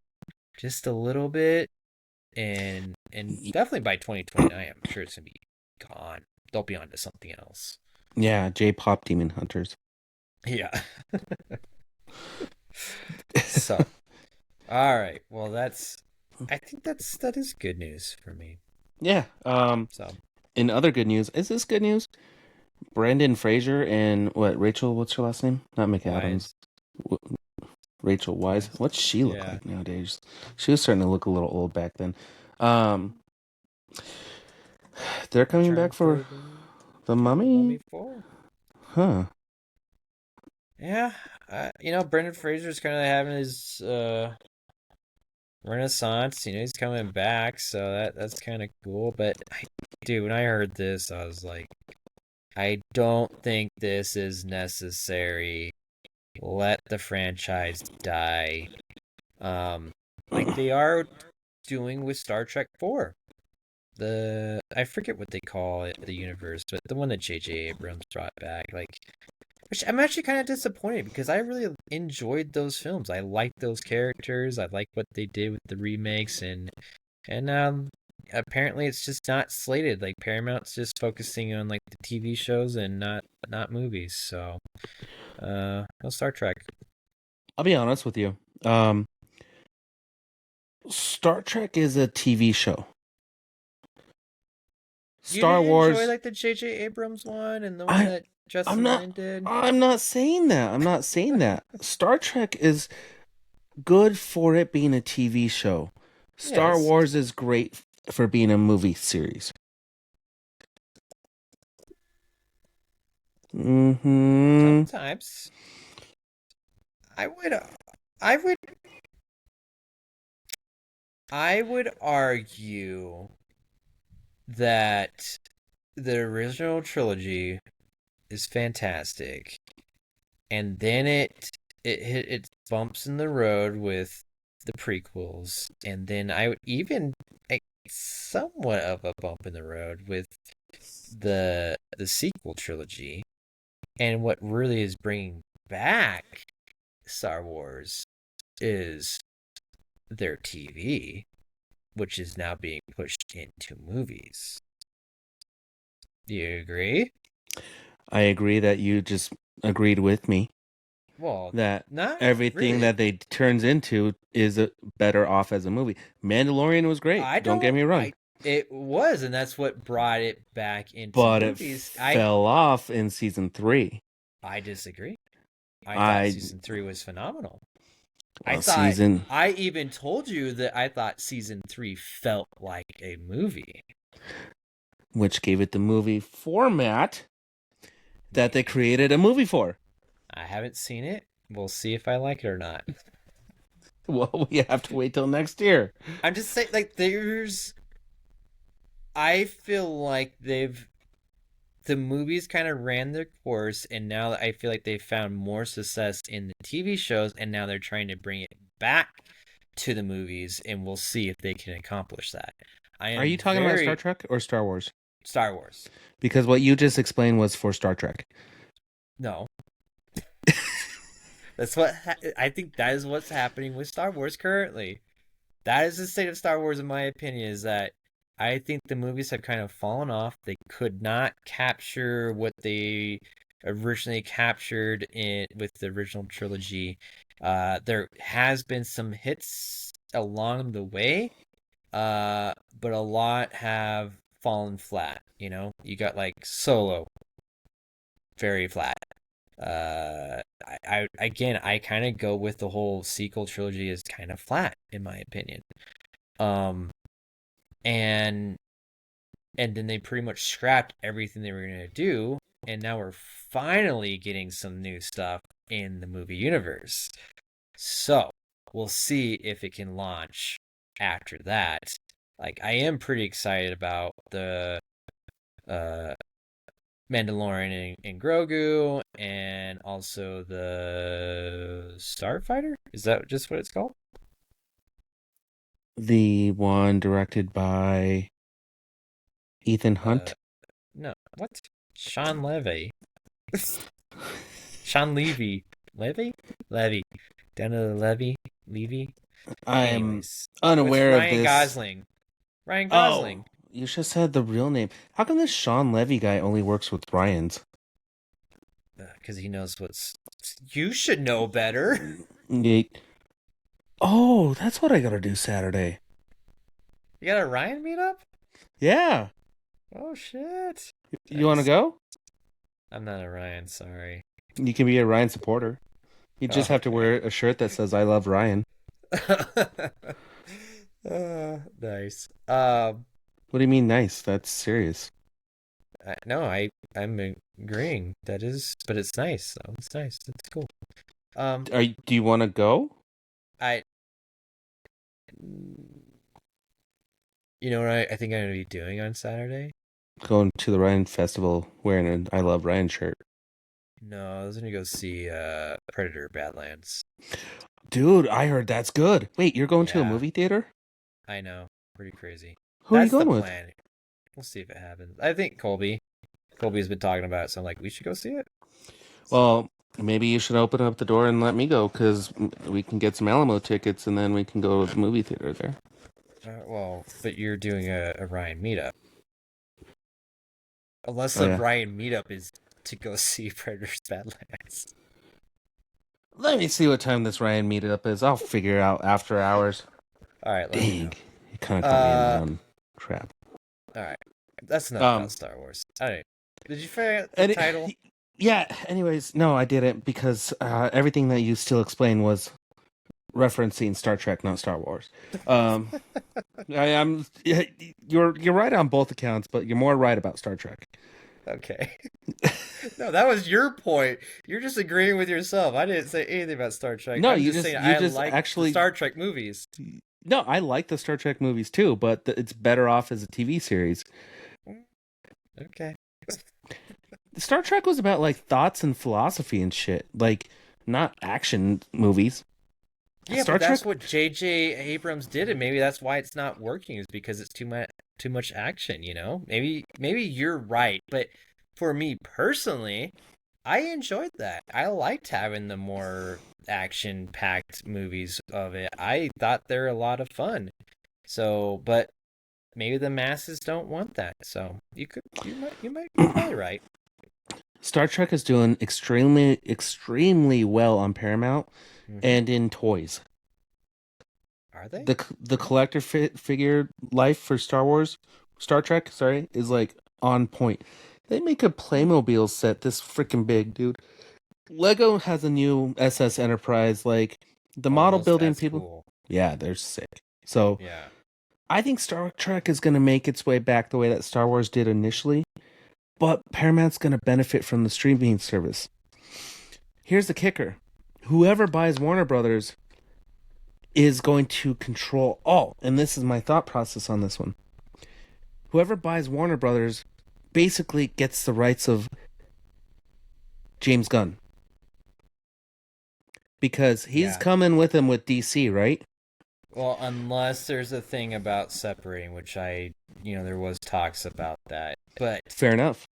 just a little bit, and definitely by 2029, I'm sure it's gonna be gone. They'll be on to something else. Yeah, J-pop Demon Hunters. Yeah. So, all right. Well, I think that is good news for me. Yeah. So, In other good news, is this good news? Brendan Fraser and Rachel, what's her last name? Not McAdams. Rachel Wise. What's she look Yeah. like nowadays? She was starting to look a little old back then. They're coming back for the Mummy? Mummy 4. Huh. Yeah. Brendan Fraser's kind of having his renaissance. He's coming back, so that's kind of cool. But dude, when I heard this, I was like, I don't think this is necessary. Let the franchise die. Like they are doing with Star Trek 4. I forget what they call it, the universe, but the one that J.J. Abrams brought back, which I'm actually kind of disappointed because I really enjoyed those films. I liked those characters. I like what they did with the remakes, and apparently it's just not slated. Like Paramount's just focusing on like the TV shows and not movies. So, no Star Trek. I'll be honest with you. Star Trek is a TV show. Star Wars. Enjoy like the J.J. Abrams one and the one that Justin Lin did. I'm not saying that. I'm not saying that. Star Trek is good for it being a TV show. Star Wars is great for being a movie series. Sometimes I would argue that the original trilogy is fantastic, and then it hit its bumps in the road with the prequels, and then I would even somewhat of a bump in the road with the sequel trilogy. And what really is bringing back Star Wars is their TV, which is now being pushed into movies. Do you agree? I agree that you just agreed with me. Well, that not everything really. that they turns into is better off as a movie. Mandalorian was great. Don't get me wrong. It was, and that's what brought it back into but movies. It fell off in season 3. I disagree. I thought season 3 was phenomenal. Well, I even told you that I thought season 3 felt like a movie, which gave it the movie format that they created a movie for. I haven't seen it. We'll see if I like it or not. Well, we have to wait till next year. I'm just saying, I feel like the movies kind of ran their course, and now I feel like they found more success in the TV shows, and now they're trying to bring it back to the movies, and we'll see if they can accomplish that. Are you talking about Star Trek or Star Wars? Star Wars. Because what you just explained was for Star Trek. No. That's what I think that is what's happening with Star Wars currently. That is the state of Star Wars, in my opinion, is that I think the movies have kind of fallen off. They could not capture what they originally captured with the original trilogy. There has been some hits along the way, but a lot have fallen flat. You got like Solo, very flat. I kind of go with the whole sequel trilogy is kind of flat in my opinion. Um, and then they pretty much scrapped everything they were gonna do, and now we're finally getting some new stuff in the movie universe. So we'll see if it can launch after that. Like I am pretty excited about the uh Mandalorian and Grogu, and also the Starfighter. Is that just what it's called? The one directed by Ethan Hunt. No, what? Sean Levy. Sean Levy. Levy. Down to the Levy. I'm Anyways, unaware with of Ryan this. Gosling. Ryan Gosling. Oh, you should have said the real name. How come this Sean Levy guy only works with Ryans? Because he knows what's. You should know better. Oh, that's what I gotta do Saturday. You got a Ryan meetup? Yeah. Oh shit. You want to go? I'm not a Ryan, sorry. You can be a Ryan supporter. You just have to wear a shirt that says "I love Ryan." Nice. What do you mean nice? That's serious. I'm agreeing. That is, but it's nice though. It's nice. It's cool. Do you want to go? I. You know what I think I'm gonna be doing on Saturday? Going to the Ryan Festival wearing an "I love Ryan" shirt. No, I was gonna go see Predator Badlands. Dude, I heard that's good. Wait, you're going to a Yeah. movie theater? I know, pretty crazy. Who are you That's the going with? plan. We'll see if it happens. I think Colby. Colby's been talking about it, so I'm like, we should go see it. Well, maybe you should open up the door and let me go, because we can get some Alamo tickets and then we can go to the movie theater there. Well, but you're doing a Ryan meetup. Unless Oh, the yeah. Ryan meetup is to go see Predator's Badlands. Let me see what time this Ryan meetup is. I'll figure it out after hours. All right, let me know. Dang, you kind of caught me in my own trap. All right, that's enough about Star Wars. All right, did you figure out the title? Yeah. Anyways, no, I didn't, because everything that you still explained was referencing Star Trek, not Star Wars. You're right on both accounts, but you're more right about Star Trek. Okay. No, that was your point. You're just agreeing with yourself. I didn't say anything about Star Trek. No, I'm you just saying you I just like actually the Star Trek movies. No, I like the Star Trek movies too, but it's better off as a TV series. Okay. Star Trek was about like thoughts and philosophy and shit, like not action movies. Yeah, Star but that's Trek... what J.J. Abrams did, and maybe that's why it's not working. Is because it's too much action. You know, maybe you're right, but for me personally, I enjoyed that. I liked having the more action-packed movies of it. I thought they're a lot of fun. So, but maybe the masses don't want that. So you might be probably right. Star Trek is doing extremely well on Paramount and in toys. Are they? The collector figure life for Star Trek, is like on point. They make a Playmobil set this freaking big, dude. Lego has a new SS Enterprise, like the model building people. Cool. Yeah, they're sick. So yeah, I think Star Trek is going to make its way back the way that Star Wars did initially, but Paramount's going to benefit from the streaming service. Here's the kicker. Whoever buys Warner Brothers is going to control all, and this is my thought process on this one. Whoever buys Warner Brothers basically gets the rights of James Gunn. Because he's coming with him with DC, right? Well, unless there's a thing about separating, which there was talks about that. But fair enough.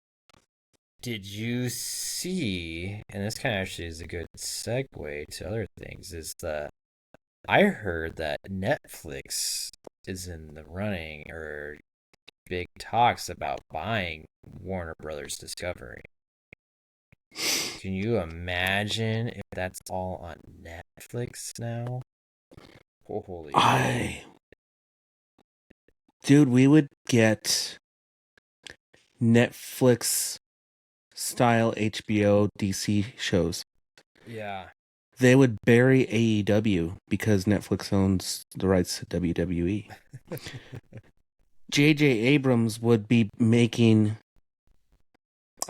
Did you see, and this kind of actually is a good segue to other things, I heard that Netflix is in the running or big talks about buying Warner Brothers Discovery. Can you imagine if that's all on Netflix now? Holy shit. Dude, we would get Netflix style HBO DC shows. Yeah. They would bury AEW because Netflix owns the rights to WWE. J.J. Abrams would be making,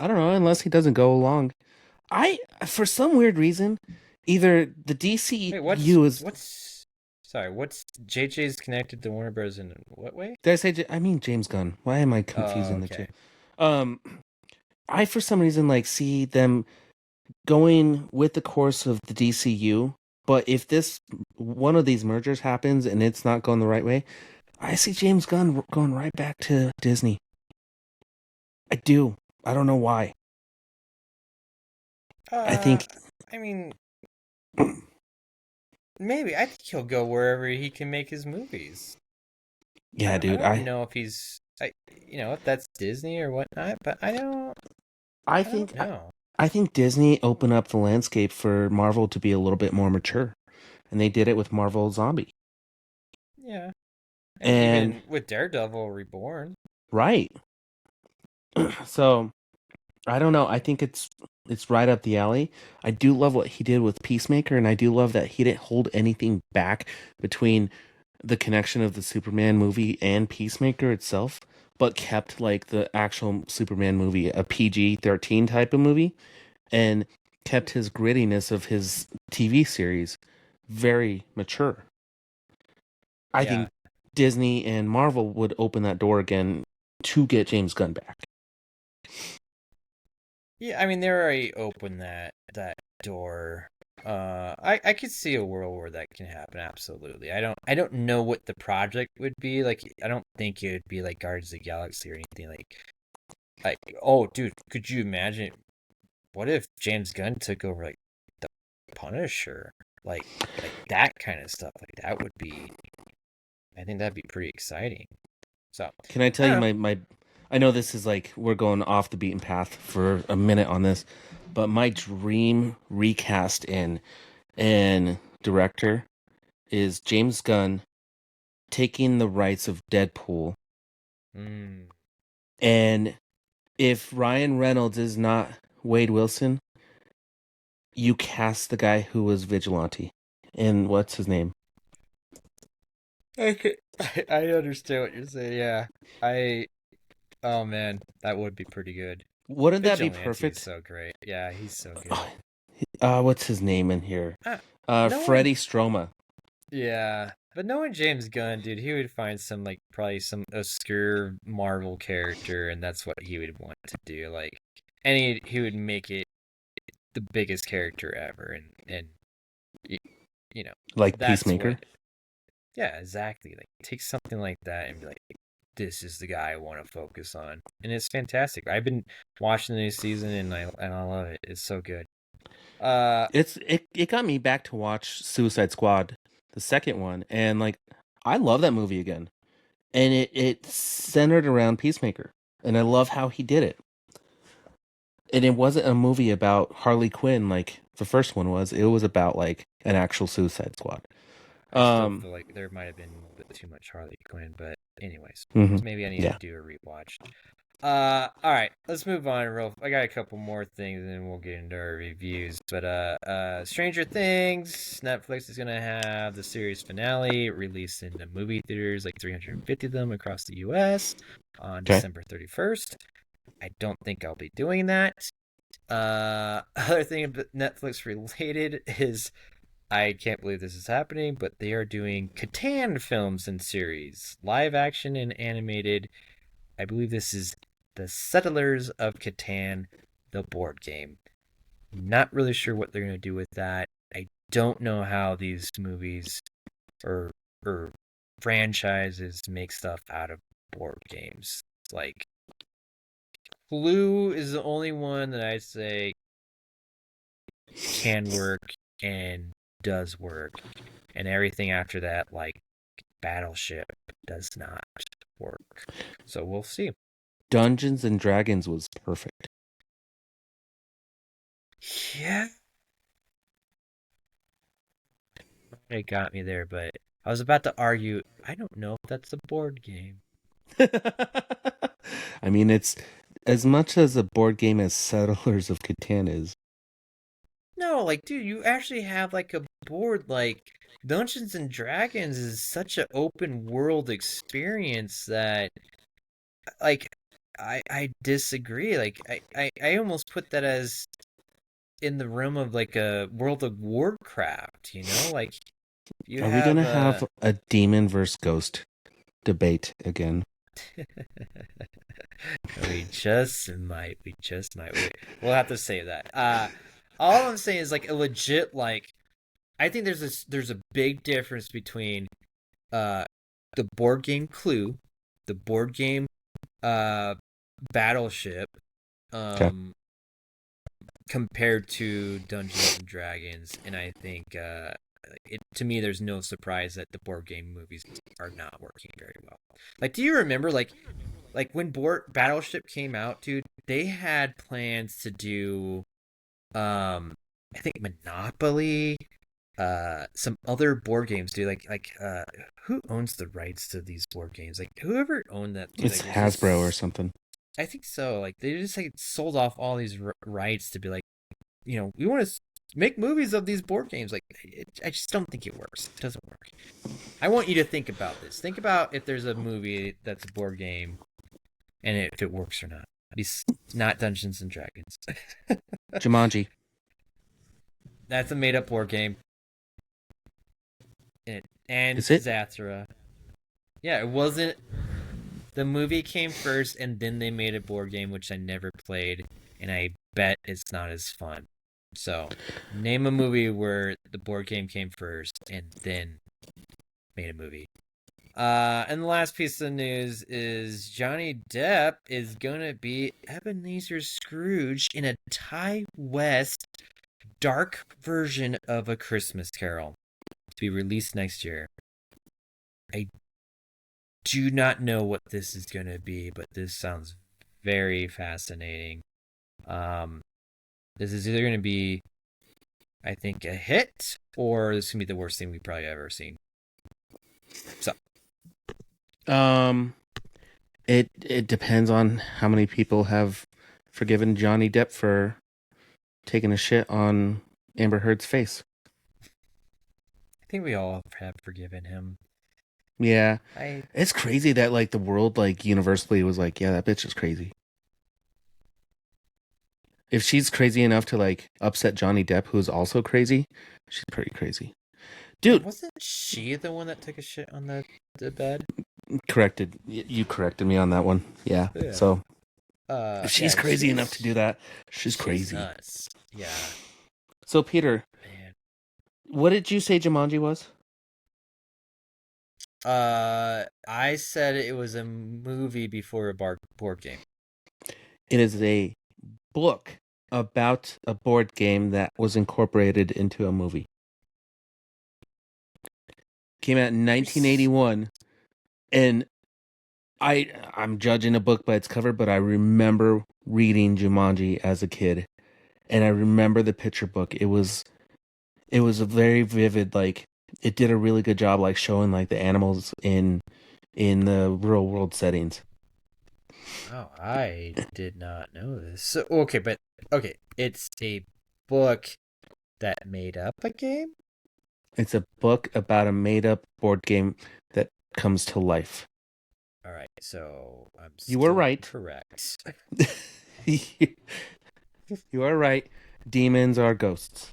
I don't know, unless he doesn't go along. For some weird reason, either the Wait, DCU is. what's JJ's connected to Warner Bros. In what way? Did I say? I mean James Gunn. Why am I Oh, confusing the two? okay. I for some reason see them going with the course of the DCU, but if this one of these mergers happens and it's not going the right way, I see James Gunn going right back to Disney. I do. I don't know why. I think. I mean, maybe. I think he'll go wherever he can make his movies. Yeah, dude. I don't know if he's, if that's Disney or whatnot, but I don't know. I think Disney opened up the landscape for Marvel to be a little bit more mature, and they did it with Marvel Zombie. Yeah. And even with Daredevil Reborn. Right. So, I don't know. I think it's right up the alley. I do love what he did with Peacemaker, and I do love that he didn't hold anything back between the connection of the Superman movie and Peacemaker itself, but kept like the actual Superman movie a PG-13 type of movie, and kept his grittiness of his TV series very mature. I think Disney and Marvel would open that door again to get James Gunn back. Yeah, I mean they already opened that door. I could see a world where that can happen. Absolutely. I don't know what the project would be like. I don't think it would be like Guardians of the Galaxy or anything like. Oh, dude, could you imagine? What if James Gunn took over like the Punisher, like that kind of stuff? Like that would be. I think that'd be pretty exciting. So can I tell you my I know this is like we're going off the beaten path for a minute on this, but my dream recast and director is James Gunn taking the rights of Deadpool. And if Ryan Reynolds is not Wade Wilson, you cast the guy who was Vigilante. And what's his name? I understand what you're saying. Yeah, oh man, that would be pretty good. Wouldn't that be perfect? So great. Yeah, he's so good. What's his name in here? Freddie Stroma. Yeah, but knowing James Gunn, dude, he would find probably some obscure Marvel character, and that's what he would want to do. Like, and he would make it the biggest character ever, and like Peacemaker. Yeah, exactly. Like, take something like that and be like, this is the guy I want to focus on, and it's fantastic. I've been watching the new season, and I love it. It's so good. It got me back to watch Suicide Squad, the second one, and like I love that movie again, and it centered around Peacemaker, and I love how he did it. And it wasn't a movie about Harley Quinn like the first one was. It was about like an actual Suicide Squad. I still feel like there might have been a bit too much Harley Quinn, but anyways, so maybe I need to do a rewatch. All right, let's move on. I got a couple more things, and then we'll get into our reviews. But Stranger Things, Netflix is gonna have the series finale released in the movie theaters, like 350 of them across the U.S. on December 31st. I don't think I'll be doing that. Other thing Netflix related is. I can't believe this is happening, but they are doing Catan films and series, live action and animated. I believe this is The Settlers of Catan, the board game. Not really sure what they're going to do with that. I don't know how these movies or franchises make stuff out of board games. Like, Clue is the only one that I say can work and does work, and everything after that, like Battleship, does not work. So we'll see. Dungeons and Dragons was perfect. Yeah, it got me there, but I was about to argue. I don't know if that's a board game. I mean, it's as much as a board game as Settlers of Catan is. No, like, dude, you actually have like a board. Like, Dungeons and Dragons is such an open world experience that, like, I disagree. Like, I almost put that as in the realm of like a World of Warcraft. You know, like you Are we gonna have have a demon versus ghost debate again? we just might. We'll have to save that. All I'm saying is like a legit like. I think there's a big difference between the board game Clue, the board game Battleship, Okay. compared to Dungeons and Dragons, and I think to me there's no surprise that the board game movies are not working very well. Like, do you remember like when board Battleship came out, dude? They had plans to do I think Monopoly, some other board games, dude. Who owns the rights to these board games? Like, whoever owned that, dude, It's like, Hasbro or something. I think so. Like, they just like sold off all these rights to be like, we want to make movies of these board games. Like, I just don't think it works. It doesn't work. I want you to think about this. Think about if there's a movie that's a board game, and if it works or not. It's not Dungeons and Dragons. Jumanji. That's a made-up board game. And Is it? Zathura. Yeah, it wasn't. The movie came first, and then they made a board game, which I never played, and I bet it's not as fun. So, name a movie where the board game came first, and then made a movie. And the last piece of news is Johnny Depp is gonna be Ebenezer Scrooge in a Ty West dark version of A Christmas Carol to be released next year. I do not know what this is going to be, but this sounds very fascinating. This is either going to be, I think, a hit, or this is going to be the worst thing we've probably ever seen. So, it depends on how many people have forgiven Johnny Depp for taking a shit on Amber Heard's face. I think we all have forgiven him. Yeah. It's crazy that like the world like universally was like, yeah, that bitch is crazy. If she's crazy enough to like upset Johnny Depp, who's also crazy, she's pretty crazy. Dude, wasn't she the one that took a shit on the bed? Corrected. You corrected me on that one. Yeah. So if she's crazy enough to do that, she's crazy. Nuts. Yeah. So Peter, Man. what did you say Jumanji was? I said it was a movie before a board game. It is a book about a board game that was incorporated into a movie. Came out in 1981, and I'm judging a book by its cover, but I remember reading Jumanji as a kid, and I remember the picture book. It was a very vivid, like it did a really good job, like showing like the animals in the real world settings. Oh, I did not know this. So, okay, it's a book that made up a game? It's a book about a made-up board game that comes to life. All right, so I'm You were right. Correct. You are right. Demons are ghosts.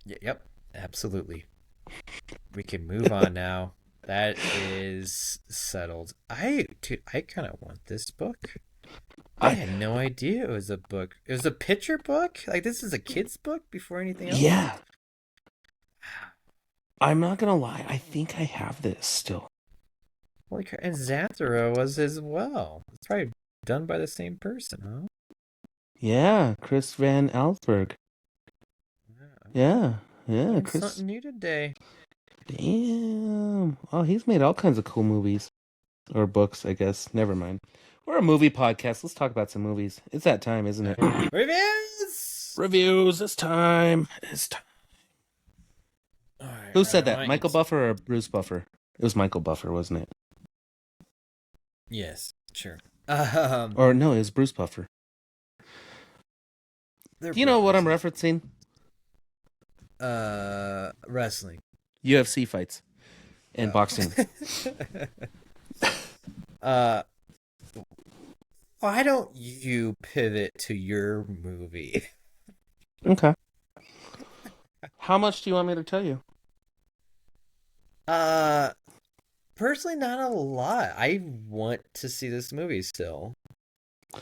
Yep, absolutely. We can move on now. That is settled. I kind of want this book. I had no idea it was a book. It was a picture book? Like, this is a kid's book before anything else? Yeah. I'm not going to lie. I think I have this still. Holy crap. And Zathura was as well. It's probably done by the same person, huh? Yeah, Chris Van Allsburg. Yeah, Chris. Something new today. Damn. Oh, he's made all kinds of cool movies. Or books, I guess. Never mind. We're a movie podcast. Let's talk about some movies. It's that time, isn't it? Reviews! Reviews. It's time. Who said that? Michael Buffer or Bruce Buffer? It was Michael Buffer, wasn't it? Yes, sure. Um, Or no, it was Bruce Buffer. they're Do you know what I'm brothers. referencing? Wrestling. UFC fights and Oh. boxing. uh, why don't you pivot to your movie? Okay. How much do you want me to tell you? Uh, personally, not a lot. I want to see this movie still.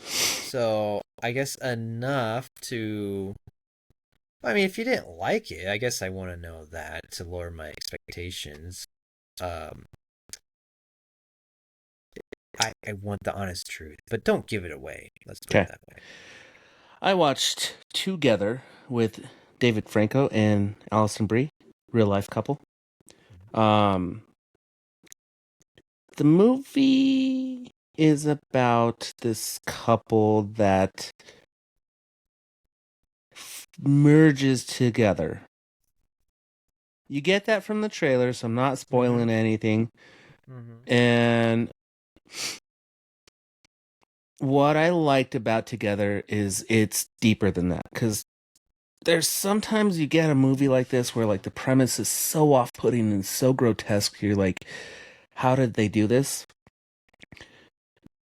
So, I guess enough to. I mean, if you didn't like it, I guess I want to know that to lower my expectations. Um, I want the honest truth, but don't give it away. Let's put it Okay. that way. I watched Together with David Franco and Alison Brie, real life couple. The movie is about this couple that merges together. You get that from the trailer, so I'm not spoiling anything. Mm-hmm. And what I liked about Together is it's deeper than that, because there's sometimes you get a movie like this where like the premise is so off-putting and so grotesque, you're like, how did they do this?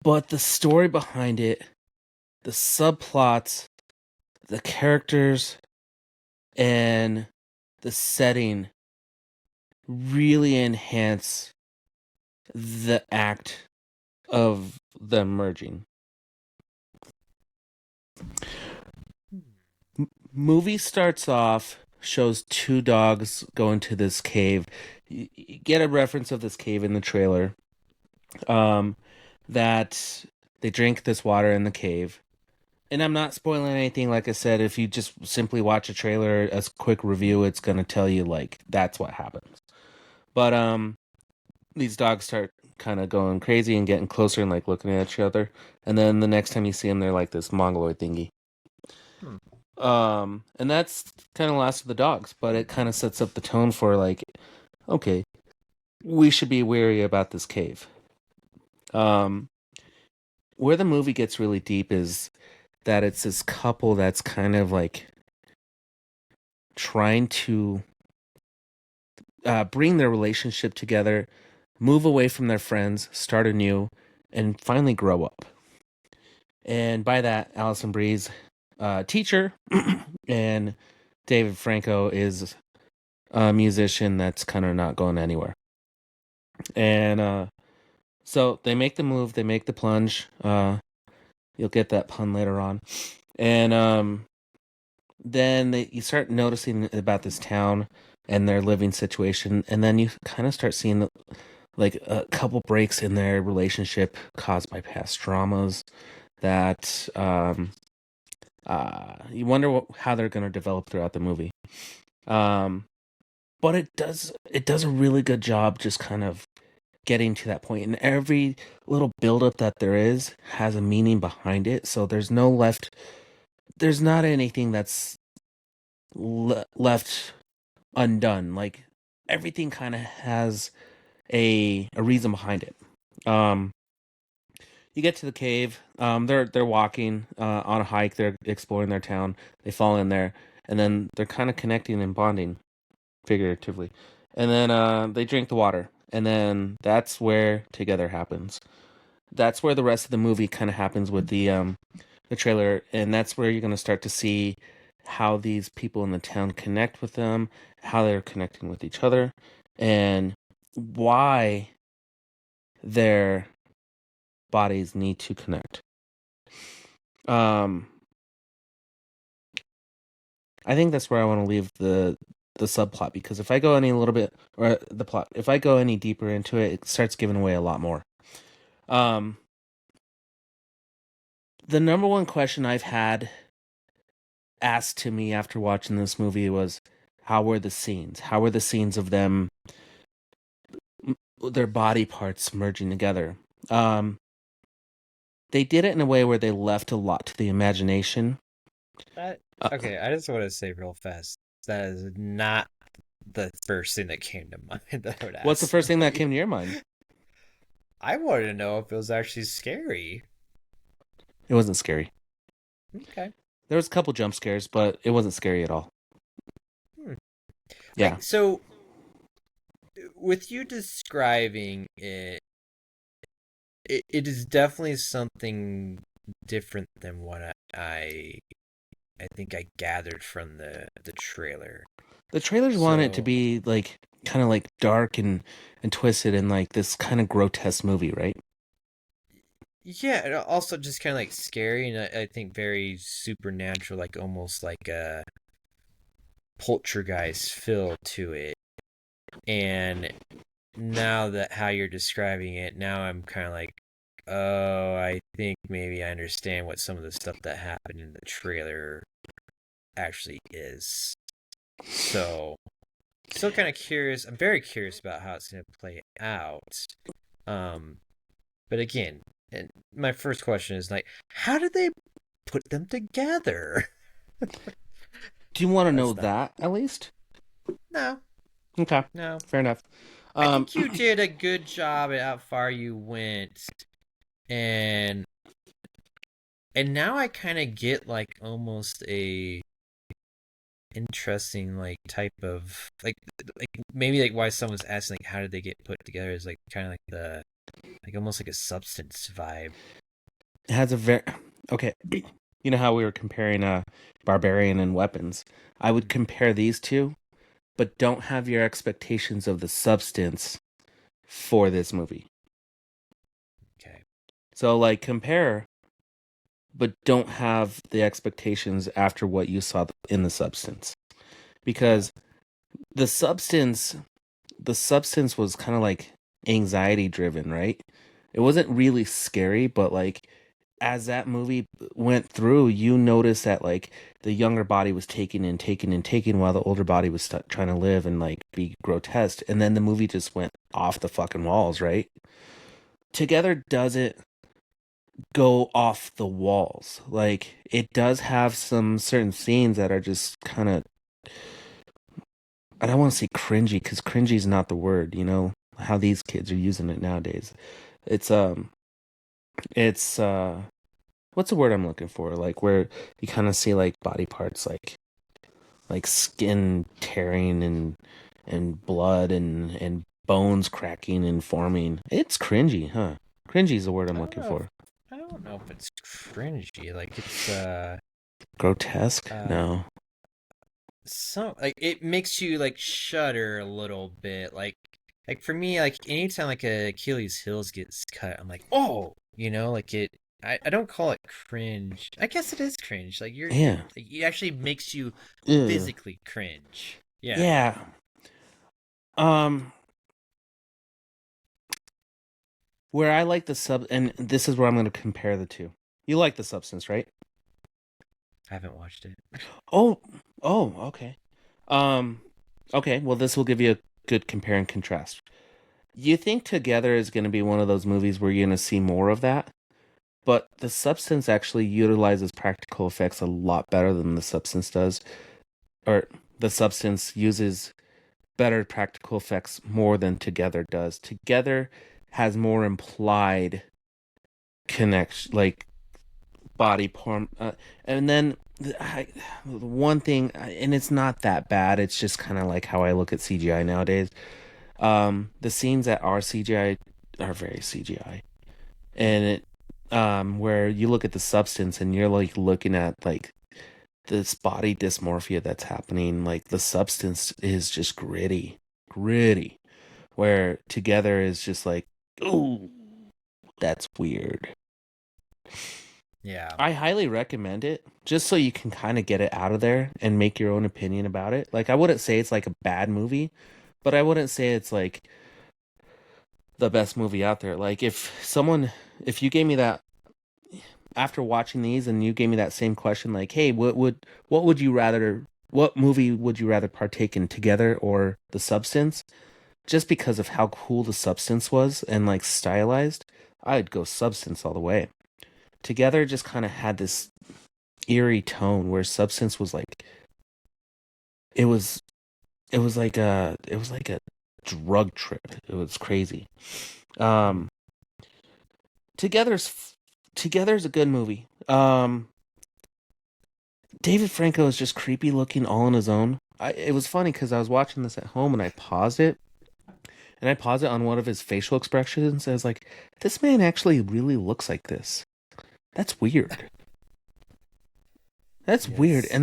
But the story behind it, the subplots, the characters, and the setting really enhance the act of them merging. Movie starts off, shows two dogs going to this cave. You get a reference of this cave in the trailer. That they drink this water in the cave. And I'm not spoiling anything. Like I said, if you just simply watch a trailer, a quick review, it's gonna tell you like that's what happens. But these dogs start kind of going crazy and getting closer and like looking at each other. And then the next time you see them, they're like this mongoloid thingy. And that's kind of last of the dogs, but it kind of sets up the tone for like, okay, we should be wary about this cave. Where the movie gets really deep is that it's this couple that's kind of like trying to bring their relationship together, move away from their friends, start anew, and finally grow up. And by that, Alison Brie's teacher and David Franco is a musician that's kind of not going anywhere. And so they make the move, they make the plunge. You'll get that pun later on. And then you start noticing about this town and their living situation, and then you kind of start seeing like a couple breaks in their relationship caused by past traumas that you wonder how they're going to develop throughout the movie. But it does a really good job just kind of getting to that point, and every little buildup that there is has a meaning behind it. So there's not anything that's left undone. Like everything kind of has a reason behind it. You get to the cave. They're walking on a hike. They're exploring their town. They fall in there, and then they're kind of connecting and bonding, figuratively. And then they drink the water, and then that's where Together happens. That's where the rest of the movie kind of happens with the trailer, and that's where you're going to start to see how these people in the town connect with them, how they're connecting with each other, and why their bodies need to connect. I think that's where I want to leave the subplot, because if I go any little bit, or the plot, if I go any deeper into it, it starts giving away a lot more. The number one question I've had asked to me after watching this movie was, how were the scenes? How were the scenes of them, their body parts merging together? They did it in a way where they left a lot to the imagination. Okay, I just want to say real fast, that is not the first thing that came to mind that I would ask. What's the first thing that came to your mind? I wanted to know if it was actually scary. It wasn't scary. Okay. There was a couple jump scares, but it wasn't scary at all. Yeah. Like, so, with you describing it, it is definitely something different than what I think I gathered from the trailer. The trailers want it to So- be like kind of like dark and twisted and like this kind of grotesque movie, right? Yeah, and also just kind of like scary, and I think very supernatural, like almost like a poltergeist feel to it. And now that how you're describing it, now I'm kind of like, oh, I think maybe I understand what some of the stuff that happened in the trailer actually is. So, still kind of curious. I'm very curious about how it's going to play out. But again, and my first question is like, how did they put them together? Do you want to That's know not- that at least? No, Okay, no. fair enough. I think you did a good job at how far you went, and now I kind of get like almost a interesting like type of like maybe like why someone's asking like how did they get put together is like kind of like the like almost like a substance vibe. It has a very okay. You know how we were comparing Barbarian and Weapons? I would compare these two, but don't have your expectations of the substance for this movie. Okay. So like compare, but don't have the expectations after what you saw in the substance, because the substance was kind of like anxiety driven, right? It wasn't really scary, but like as that movie went through, you noticed that like the younger body was taken and taken and taken while the older body was trying to live and like be grotesque, and then the movie just went off the fucking walls, right? Together doesn't go off the walls. Like it does have some certain scenes that are just kind of, I don't want to say cringy because cringy is not the word, you know, how these kids are using it nowadays. It's what's the word I'm looking for? Like where you kind of see like body parts like skin tearing and blood and bones cracking and forming. It's cringy, huh? Cringy is the word I'm looking for. I don't know if it's cringy. Like it's Grotesque? No. some like it makes you like shudder a little bit. Like for me, like anytime like a Achilles heels gets cut, I'm like, oh, you know, like it. I don't call it cringe. I guess it is cringe. Like Yeah. it actually makes you Ugh. physically cringe. Yeah. Yeah. Where I like the sub, and this is where I'm going to compare the two. You like the substance, right? I haven't watched it. Oh, okay. Okay. Well, this will give you a good compare and contrast. You think Together is going to be one of those movies where you're going to see more of that, but the substance actually utilizes practical effects a lot better than the substance does, or the substance uses better practical effects more than Together does. Together has more implied connection, like body porn, and then one thing, and it's not that bad. It's just kind of like how I look at CGI nowadays. The scenes that are CGI are very CGI, and it where you look at the substance and you're like looking at like this body dysmorphia that's happening. Like the substance is just gritty, where Together is just like, ooh, that's weird. Yeah. I highly recommend it just so you can kind of get it out of there and make your own opinion about it. Like I wouldn't say it's like a bad movie, but I wouldn't say it's like the best movie out there. Like if you gave me that after watching these and you gave me that same question, like, hey, what would you rather, what movie would you rather partake in, Together or The Substance? Just because of how cool The Substance was and like stylized, I'd go Substance all the way. Together just kind of had this eerie tone where Substance was like, it was like a drug trip. It was crazy. Together's Together is a good movie. David Franco is just creepy looking all on his own. It was funny because I was watching this at home and I paused it. And I paused it on one of his facial expressions. And I was like, this man actually really looks like this. That's weird. That's weird. Yes.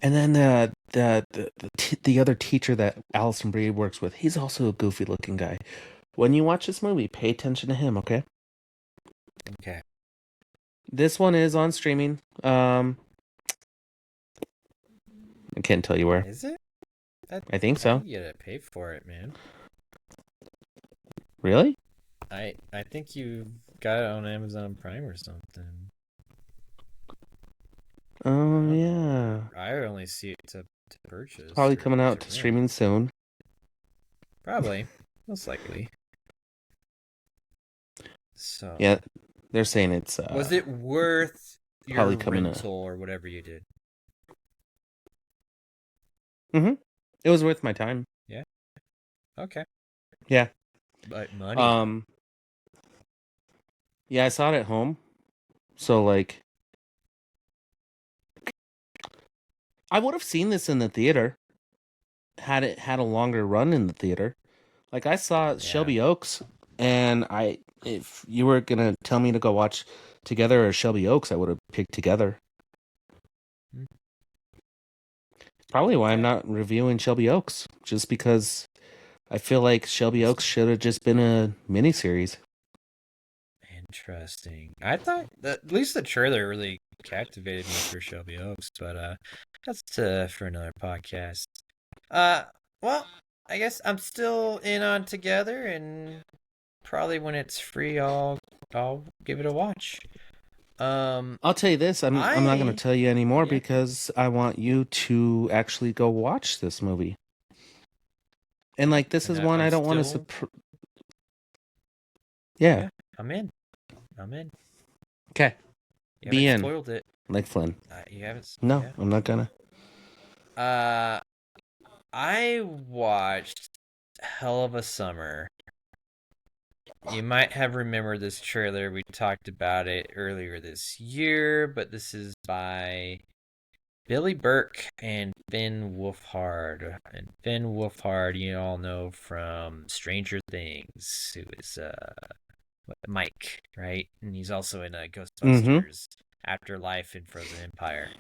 And then, the other teacher that Alison Brie works with, he's also a goofy looking guy. When you watch this movie, pay attention to him, okay? Okay. This one is on streaming. I can't tell you where. Is it? I think so. You gotta pay for it, man. Really? I think you got it on Amazon Prime or something. Oh, yeah. I only see it to purchase. Probably or coming out to rent. streaming soon. Probably. Most likely. So. Yeah, they're saying it's... was it worth your probably coming rental or whatever you did? Mm-hmm. It was worth my time. Yeah. Okay. Yeah. But money. Yeah, I saw it at home. So, like... I would have seen this in the theater. Had it had a longer run in the theater. Like, I saw Shelby Oaks, and if you were going to tell me to go watch Together or Shelby Oaks, I would have picked Together. Probably why I'm not reviewing Shelby Oaks, just because I feel like Shelby Oaks should have just been a miniseries. Interesting. I thought that at least the trailer really captivated me for Shelby Oaks, but that's for another podcast. Well, I guess I'm still in on Together, and probably when it's free, I'll give it a watch. I'll tell you this, I'm not going to tell you anymore because I want you to actually go watch this movie. And like, this is one I don't want to Yeah. I'm in. Okay. Be in. Spoiled it. Like Flynn. You haven't. No, yeah. I'm not gonna. I watched Hell of a Summer. You might have remembered this trailer. We talked about it earlier this year, but this is by Billy Burke and Finn Wolfhard. And Finn Wolfhard, you all know from Stranger Things, who is Mike, right? And he's also in Ghostbusters, Afterlife, and Frozen Empire.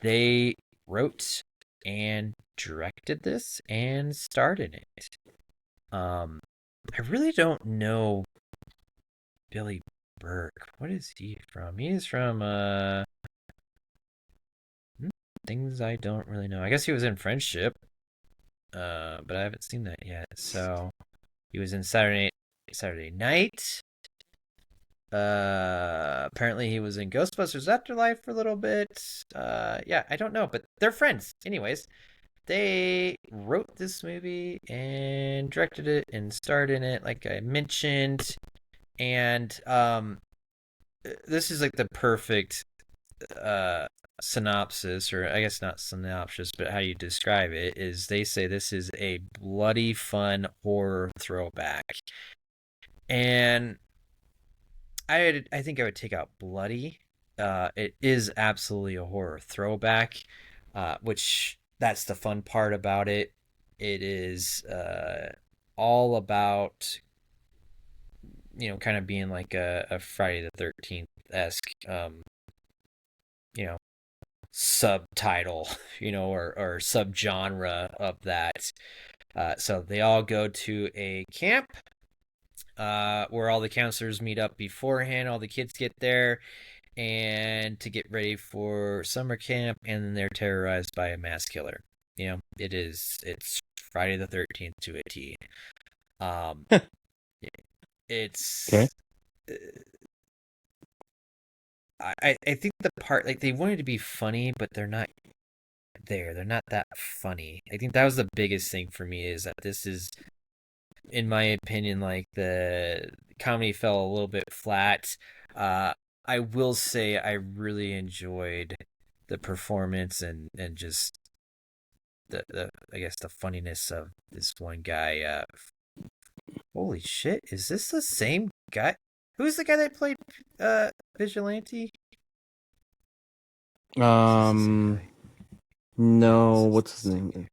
They wrote and directed this and starred in it. I really don't know Billy Burke. What is he from? He is from things I don't really know. I guess he was in Friendship, but I haven't seen that yet. So he was in Saturday Night. Apparently he was in Ghostbusters Afterlife for a little bit. Yeah, I don't know, but they're friends. Anyways, they wrote this movie and directed it and starred in it, like I mentioned. And this is like the perfect synopsis, or I guess not synopsis, but how you describe it is they say this is a bloody fun horror throwback. And I think I would take out bloody. It is absolutely a horror throwback, which that's the fun part about it. It is all about, kind of being like a Friday the 13th-esque, subtitle, or subgenre of that. So they all go to a camp where all the counselors meet up beforehand. All the kids get there and to get ready for summer camp, and then they're terrorized by a mass killer. It's Friday the 13th to a T. It's okay. I think the part, like, they wanted to be funny, but they're not there. They're not that funny. I think that was the biggest thing for me, is that this is, in my opinion, like, the comedy fell a little bit flat. I will say I really enjoyed the performance and just the I guess the funniness of this one guy. holy shit, is this the same guy? Who's the guy that played Vigilante? No, what's his name?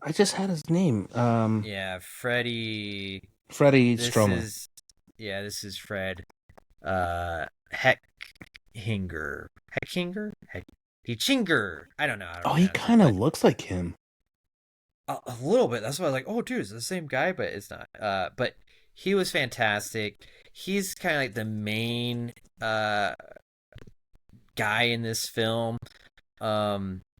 I just had his name. Yeah, Freddie. Freddie This Stromer. this is Fred. Hechinger. Hechinger. I don't know how to Oh, he pronounce kind it, of looks like him. a little bit. That's why I was like, oh, dude, it's the same guy, but it's not. But he was fantastic. He's kind of like the main guy in this film.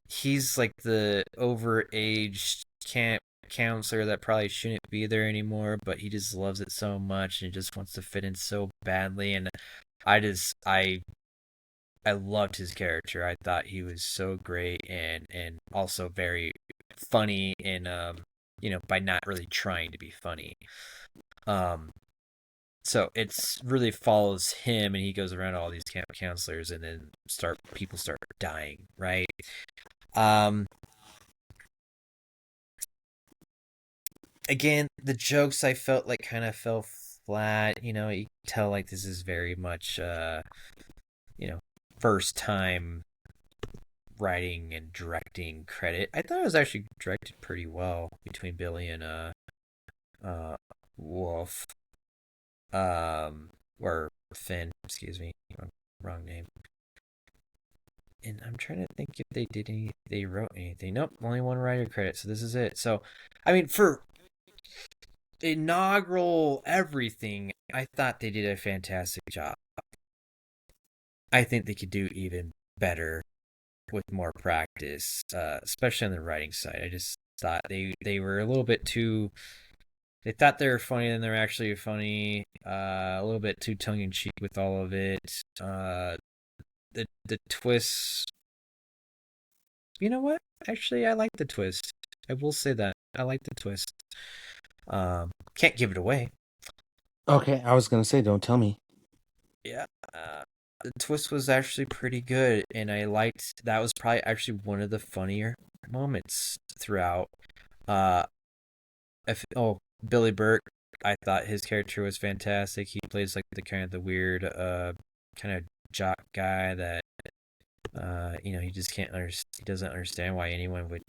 He's like the overaged camp counselor that probably shouldn't be there anymore, but he just loves it so much and just wants to fit in so badly. And I loved his character. I thought he was so great and also very funny and by not really trying to be funny. So it's really follows him, and he goes around to all these camp counselors, and then people start dying, right? Again, the jokes I felt like kind of fell flat. You can tell like this is very much first time writing and directing credit. I thought it was actually directed pretty well between Billy and Wolf. Or Finn, excuse me, wrong name. And I'm trying to think if they wrote anything. Nope, only one writer credit, so this is it. So, I mean, for inaugural everything, I thought they did a fantastic job. I think they could do even better with more practice, especially on the writing side. I just thought they were a little bit too. They thought they were funny, and they're actually funny. A little bit too tongue in cheek with all of it. The twists. You know what? Actually, I like the twist. I will say that I like the twist. Can't give it away. Okay, I was gonna say, don't tell me. Yeah. The twist was actually pretty good, and I liked that. Was probably actually one of the funnier moments throughout. Billy Burke, I thought his character was fantastic. He plays like the kind of the weird, kind of jock guy that, he just can't understand. He doesn't understand why anyone would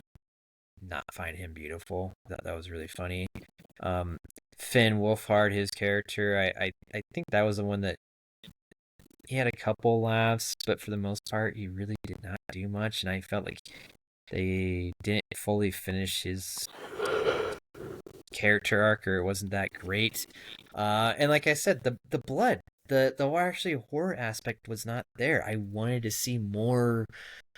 not find him beautiful. That was really funny. Finn Wolfhard, his character, I think that was the one that he had a couple laughs, but for the most part, he really did not do much, and I felt like they didn't fully finish his character arc, or it wasn't that great. And like I said, the blood, the actually horror aspect was not there. I wanted to see more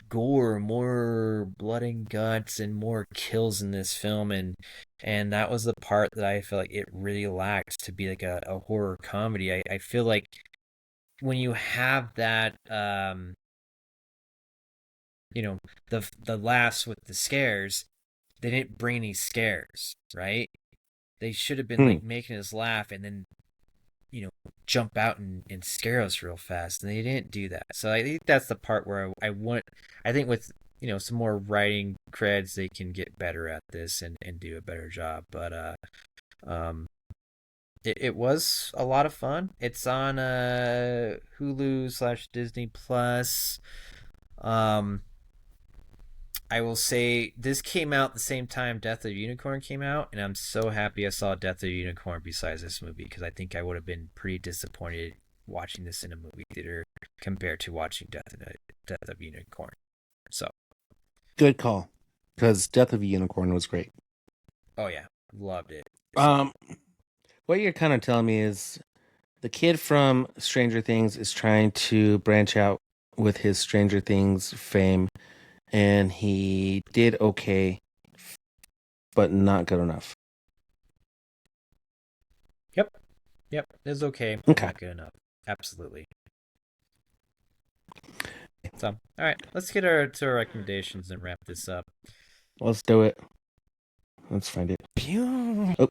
gore, more blood and guts, and more kills in this film, and that was the part that I feel like it really lacked to be like a horror comedy. I feel like when you have that, the laughs with the scares, they didn't bring any scares, right? They should have been like making us laugh and then, jump out and scare us real fast, and they didn't do that. So I think that's the part where I think with some more writing creds, they can get better at this and do a better job. But it was a lot of fun. It's on Hulu/Disney Plus. I will say this came out the same time Death of the Unicorn came out, and I'm so happy I saw Death of the Unicorn besides this movie, because I think I would have been pretty disappointed watching this in a movie theater compared to watching Death of the Unicorn. So, good call, because Death of a Unicorn was great. Oh yeah, loved it. What you're kind of telling me is the kid from Stranger Things is trying to branch out with his Stranger Things fame, and he did okay, but not good enough. Yep, it was okay, Okay. not good enough. Absolutely. So, all right, let's get to our recommendations and wrap this up. Let's do it. Let's find it. Oh.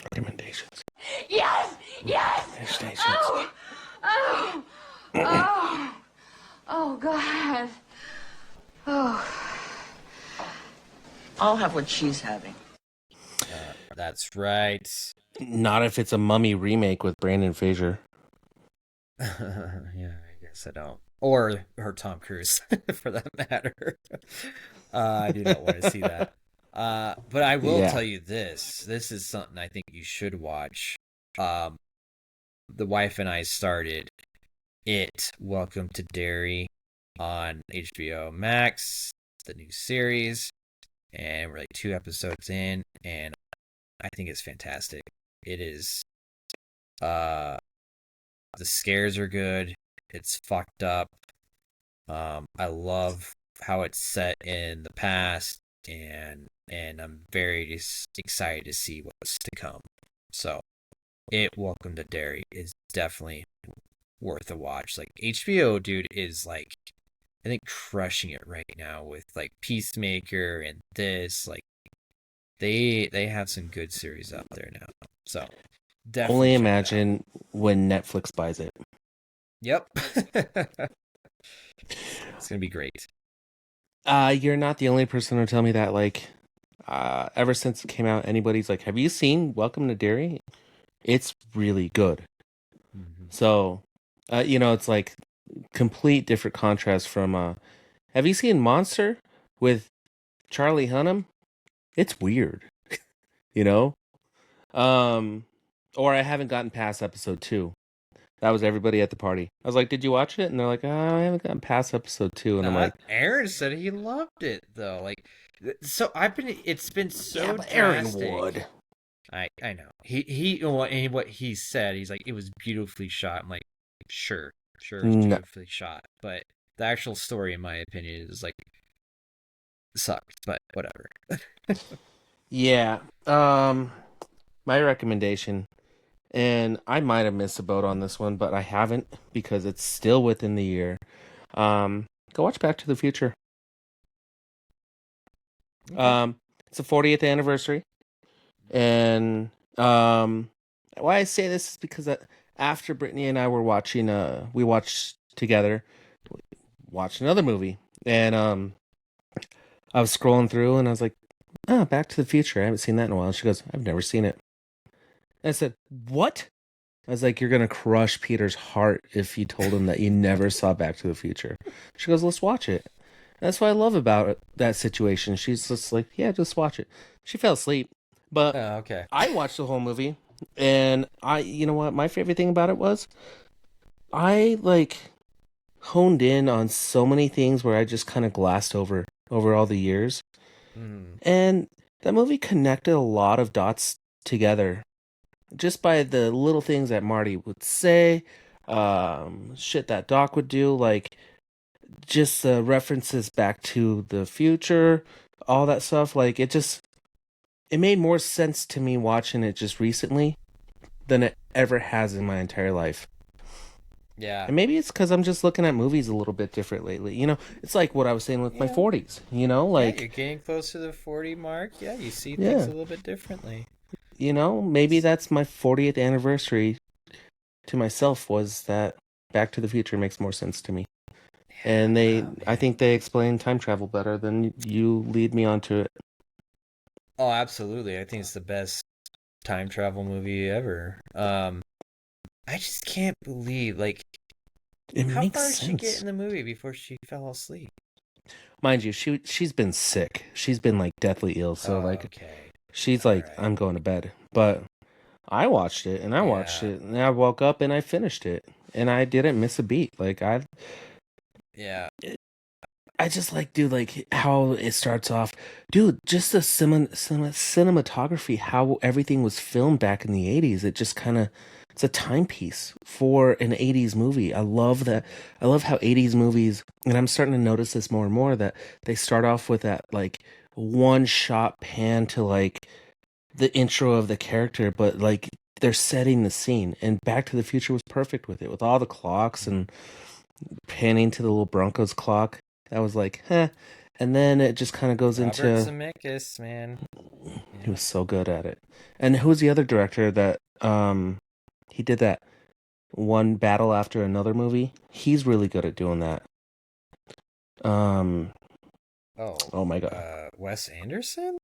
Recommendations. Yes! Recommendations. Oh, God. Oh. I'll have what she's having. That's right. Not if it's a Mummy remake with Brandon Fraser. Yeah, I guess I don't. Or Tom Cruise, for that matter. I do not want to see that. But I will Yeah. tell you this. This is something I think you should watch. Um, the wife and I started It, Welcome to Derry on HBO Max, the new series, and we're like 2 episodes in, and I think it's fantastic. It is, the scares are good. It's fucked up. I love how it's set in the past, and I'm very excited to see what's to come. So, Welcome to Derry is definitely worth a watch. Like HBO, dude, is like I think crushing it right now with like Peacemaker and this. Like they have some good series out there now. So definitely Only check it out. imagine when Netflix buys it. Yep. It's gonna be great. You're not the only person to tell me that. Like, ever since it came out, anybody's like, "Have you seen Welcome to Derry?" It's really good. Mm-hmm. So, it's like complete different contrast from. Have you seen Monster with Charlie Hunnam? It's weird, you know. Or I haven't gotten past episode 2. That was everybody at the party. I was like, "Did you watch it?" And they're like, "I haven't gotten past episode 2." And I'm like, Aaron said he loved it though. Like, so it's been so "Yeah, but Aaron drastic. would." I know what he said. He's like, it was beautifully shot. I'm like, sure, it's No. beautifully shot, but the actual story, in my opinion, is like sucked. But whatever. Yeah. My recommendation, and I might have missed a boat on this one, but I haven't because it's still within the year. Go watch Back to the Future. Okay. It's the 40th anniversary, and why I say this is because after Brittany and I were watching, we watched together, watched another movie, and I was scrolling through, and I was like, "Oh, Back to the Future. I haven't seen that in a while." And she goes, "I've never seen it." And I said, "What?" I was like, "You're gonna crush Peter's heart if you told him that you never saw Back to the Future." She goes, "Let's watch it." That's what I love about that situation. She's just like, "Yeah, just watch it." She fell asleep, but Oh, okay. I watched the whole movie, and you know what? My favorite thing about it was I like honed in on so many things where I just kind of glassed over all the years, Mm. and that movie connected a lot of dots together just by the little things that Marty would say, shit that Doc would do, like just the references back to the future, all that stuff. Like it made more sense to me watching it just recently than it ever has in my entire life. Yeah. And maybe it's because I'm just looking at movies a little bit different lately. It's like what I was saying with my Yeah. 40s. Yeah, Like you're getting close to the 40 mark. Yeah, you see Yeah. things a little bit differently. maybe that's my 40th anniversary to myself was that Back to the Future makes more sense to me. And I think they explain time travel better than you lead me onto it. Oh, absolutely. I think it's the best time travel movie ever. I just can't believe, like, It how makes far did she get sense. in the movie before she fell asleep? Mind you, she's been sick. She's been like deathly ill. So like Okay. she's All like, right. I'm going to bed. But I watched it and I watched Yeah. it and I woke up and I finished it and I didn't miss a beat. Like Yeah. I just like, dude, like how it starts off, dude. Just the cinematography, how everything was filmed back in the '80s. It just kind of, it's a timepiece for an '80s movie. I love that. I love how '80s movies, and I'm starting to notice this more and more that they start off with that like one shot pan to like the intro of the character, but like they're setting the scene. And Back to the Future was perfect with it, with all the clocks and panning to the little Broncos clock. That was like, huh. And then it just kind of goes Robert into. Zemeckis, man. He was so good at it. And who's the other director that he did that one battle after another movie? He's really good at doing that. Oh my god. Wes Anderson?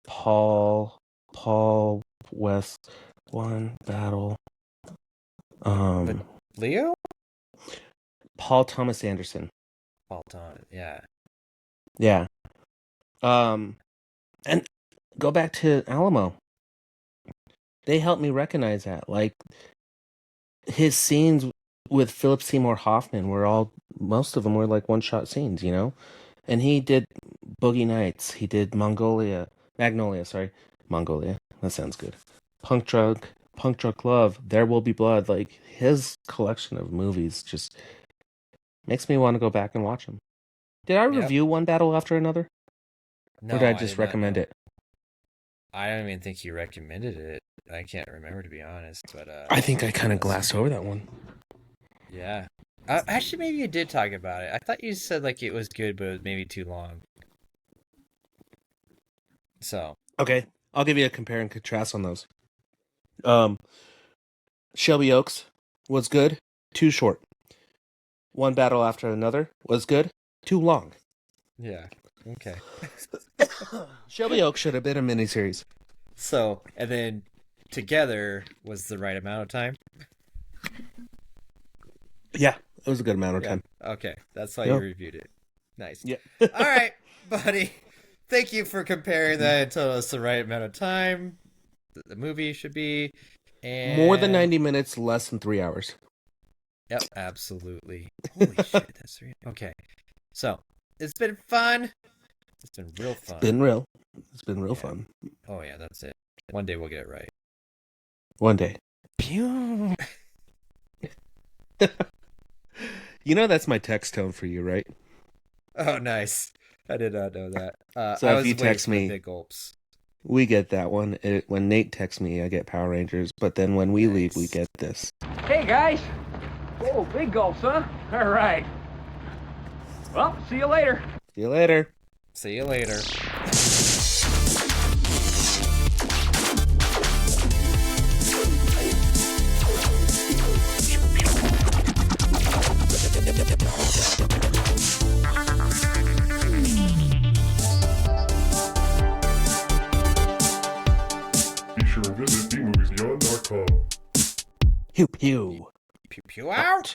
Paul Paul West one battle. Leo? Paul Thomas Anderson. Paul Thomas, yeah. Yeah. And go back to Alamo. They helped me recognize that. Like, his scenes with Philip Seymour Hoffman most of them were like one-shot scenes, you know? And he did Boogie Nights. He did Magnolia, Mongolia. That sounds good. Punk Drug Love, There Will Be Blood. Like, his collection of movies just makes me want to go back and watch them. Did I review One Battle After Another? No, or did I just recommend it? I don't even think you recommended it. I can't remember, to be honest. But I think I kind of glassed over that one. Yeah. Actually, maybe you did talk about it. I thought you said like it was good, but it was maybe too long. So. Okay, I'll give you a compare and contrast on those. Shelby Oaks was good, too short. One Battle After Another was good, too long. Yeah. Okay. Shelby Oaks should have been a miniseries. So, and then Together was the right amount of time? Yeah, it was a good amount of time. Okay, that's why you reviewed it. Nice. Yeah. All right, buddy. Thank you for comparing that and telling us the right amount of time the movie should be. And... More than 90 minutes, less than 3 hours. Yep, absolutely. Holy shit, that's 3. Okay, so it's been fun. It's been real fun. It's been real fun. Oh yeah, that's it. One day we'll get it right. One day. Pew. You know that's my text tone for you, right? Oh, nice. I did not know that. So I if was you text waiting for me, the big gulps. we get that one. When Nate texts me, I get Power Rangers. But then when we leave, we get this. Hey, guys. Oh, big gulps, huh? All right. Well, see you later. See you later. See you later. Be sure to visit bmoviesbeyond.com. Pew pew. Pew pew out.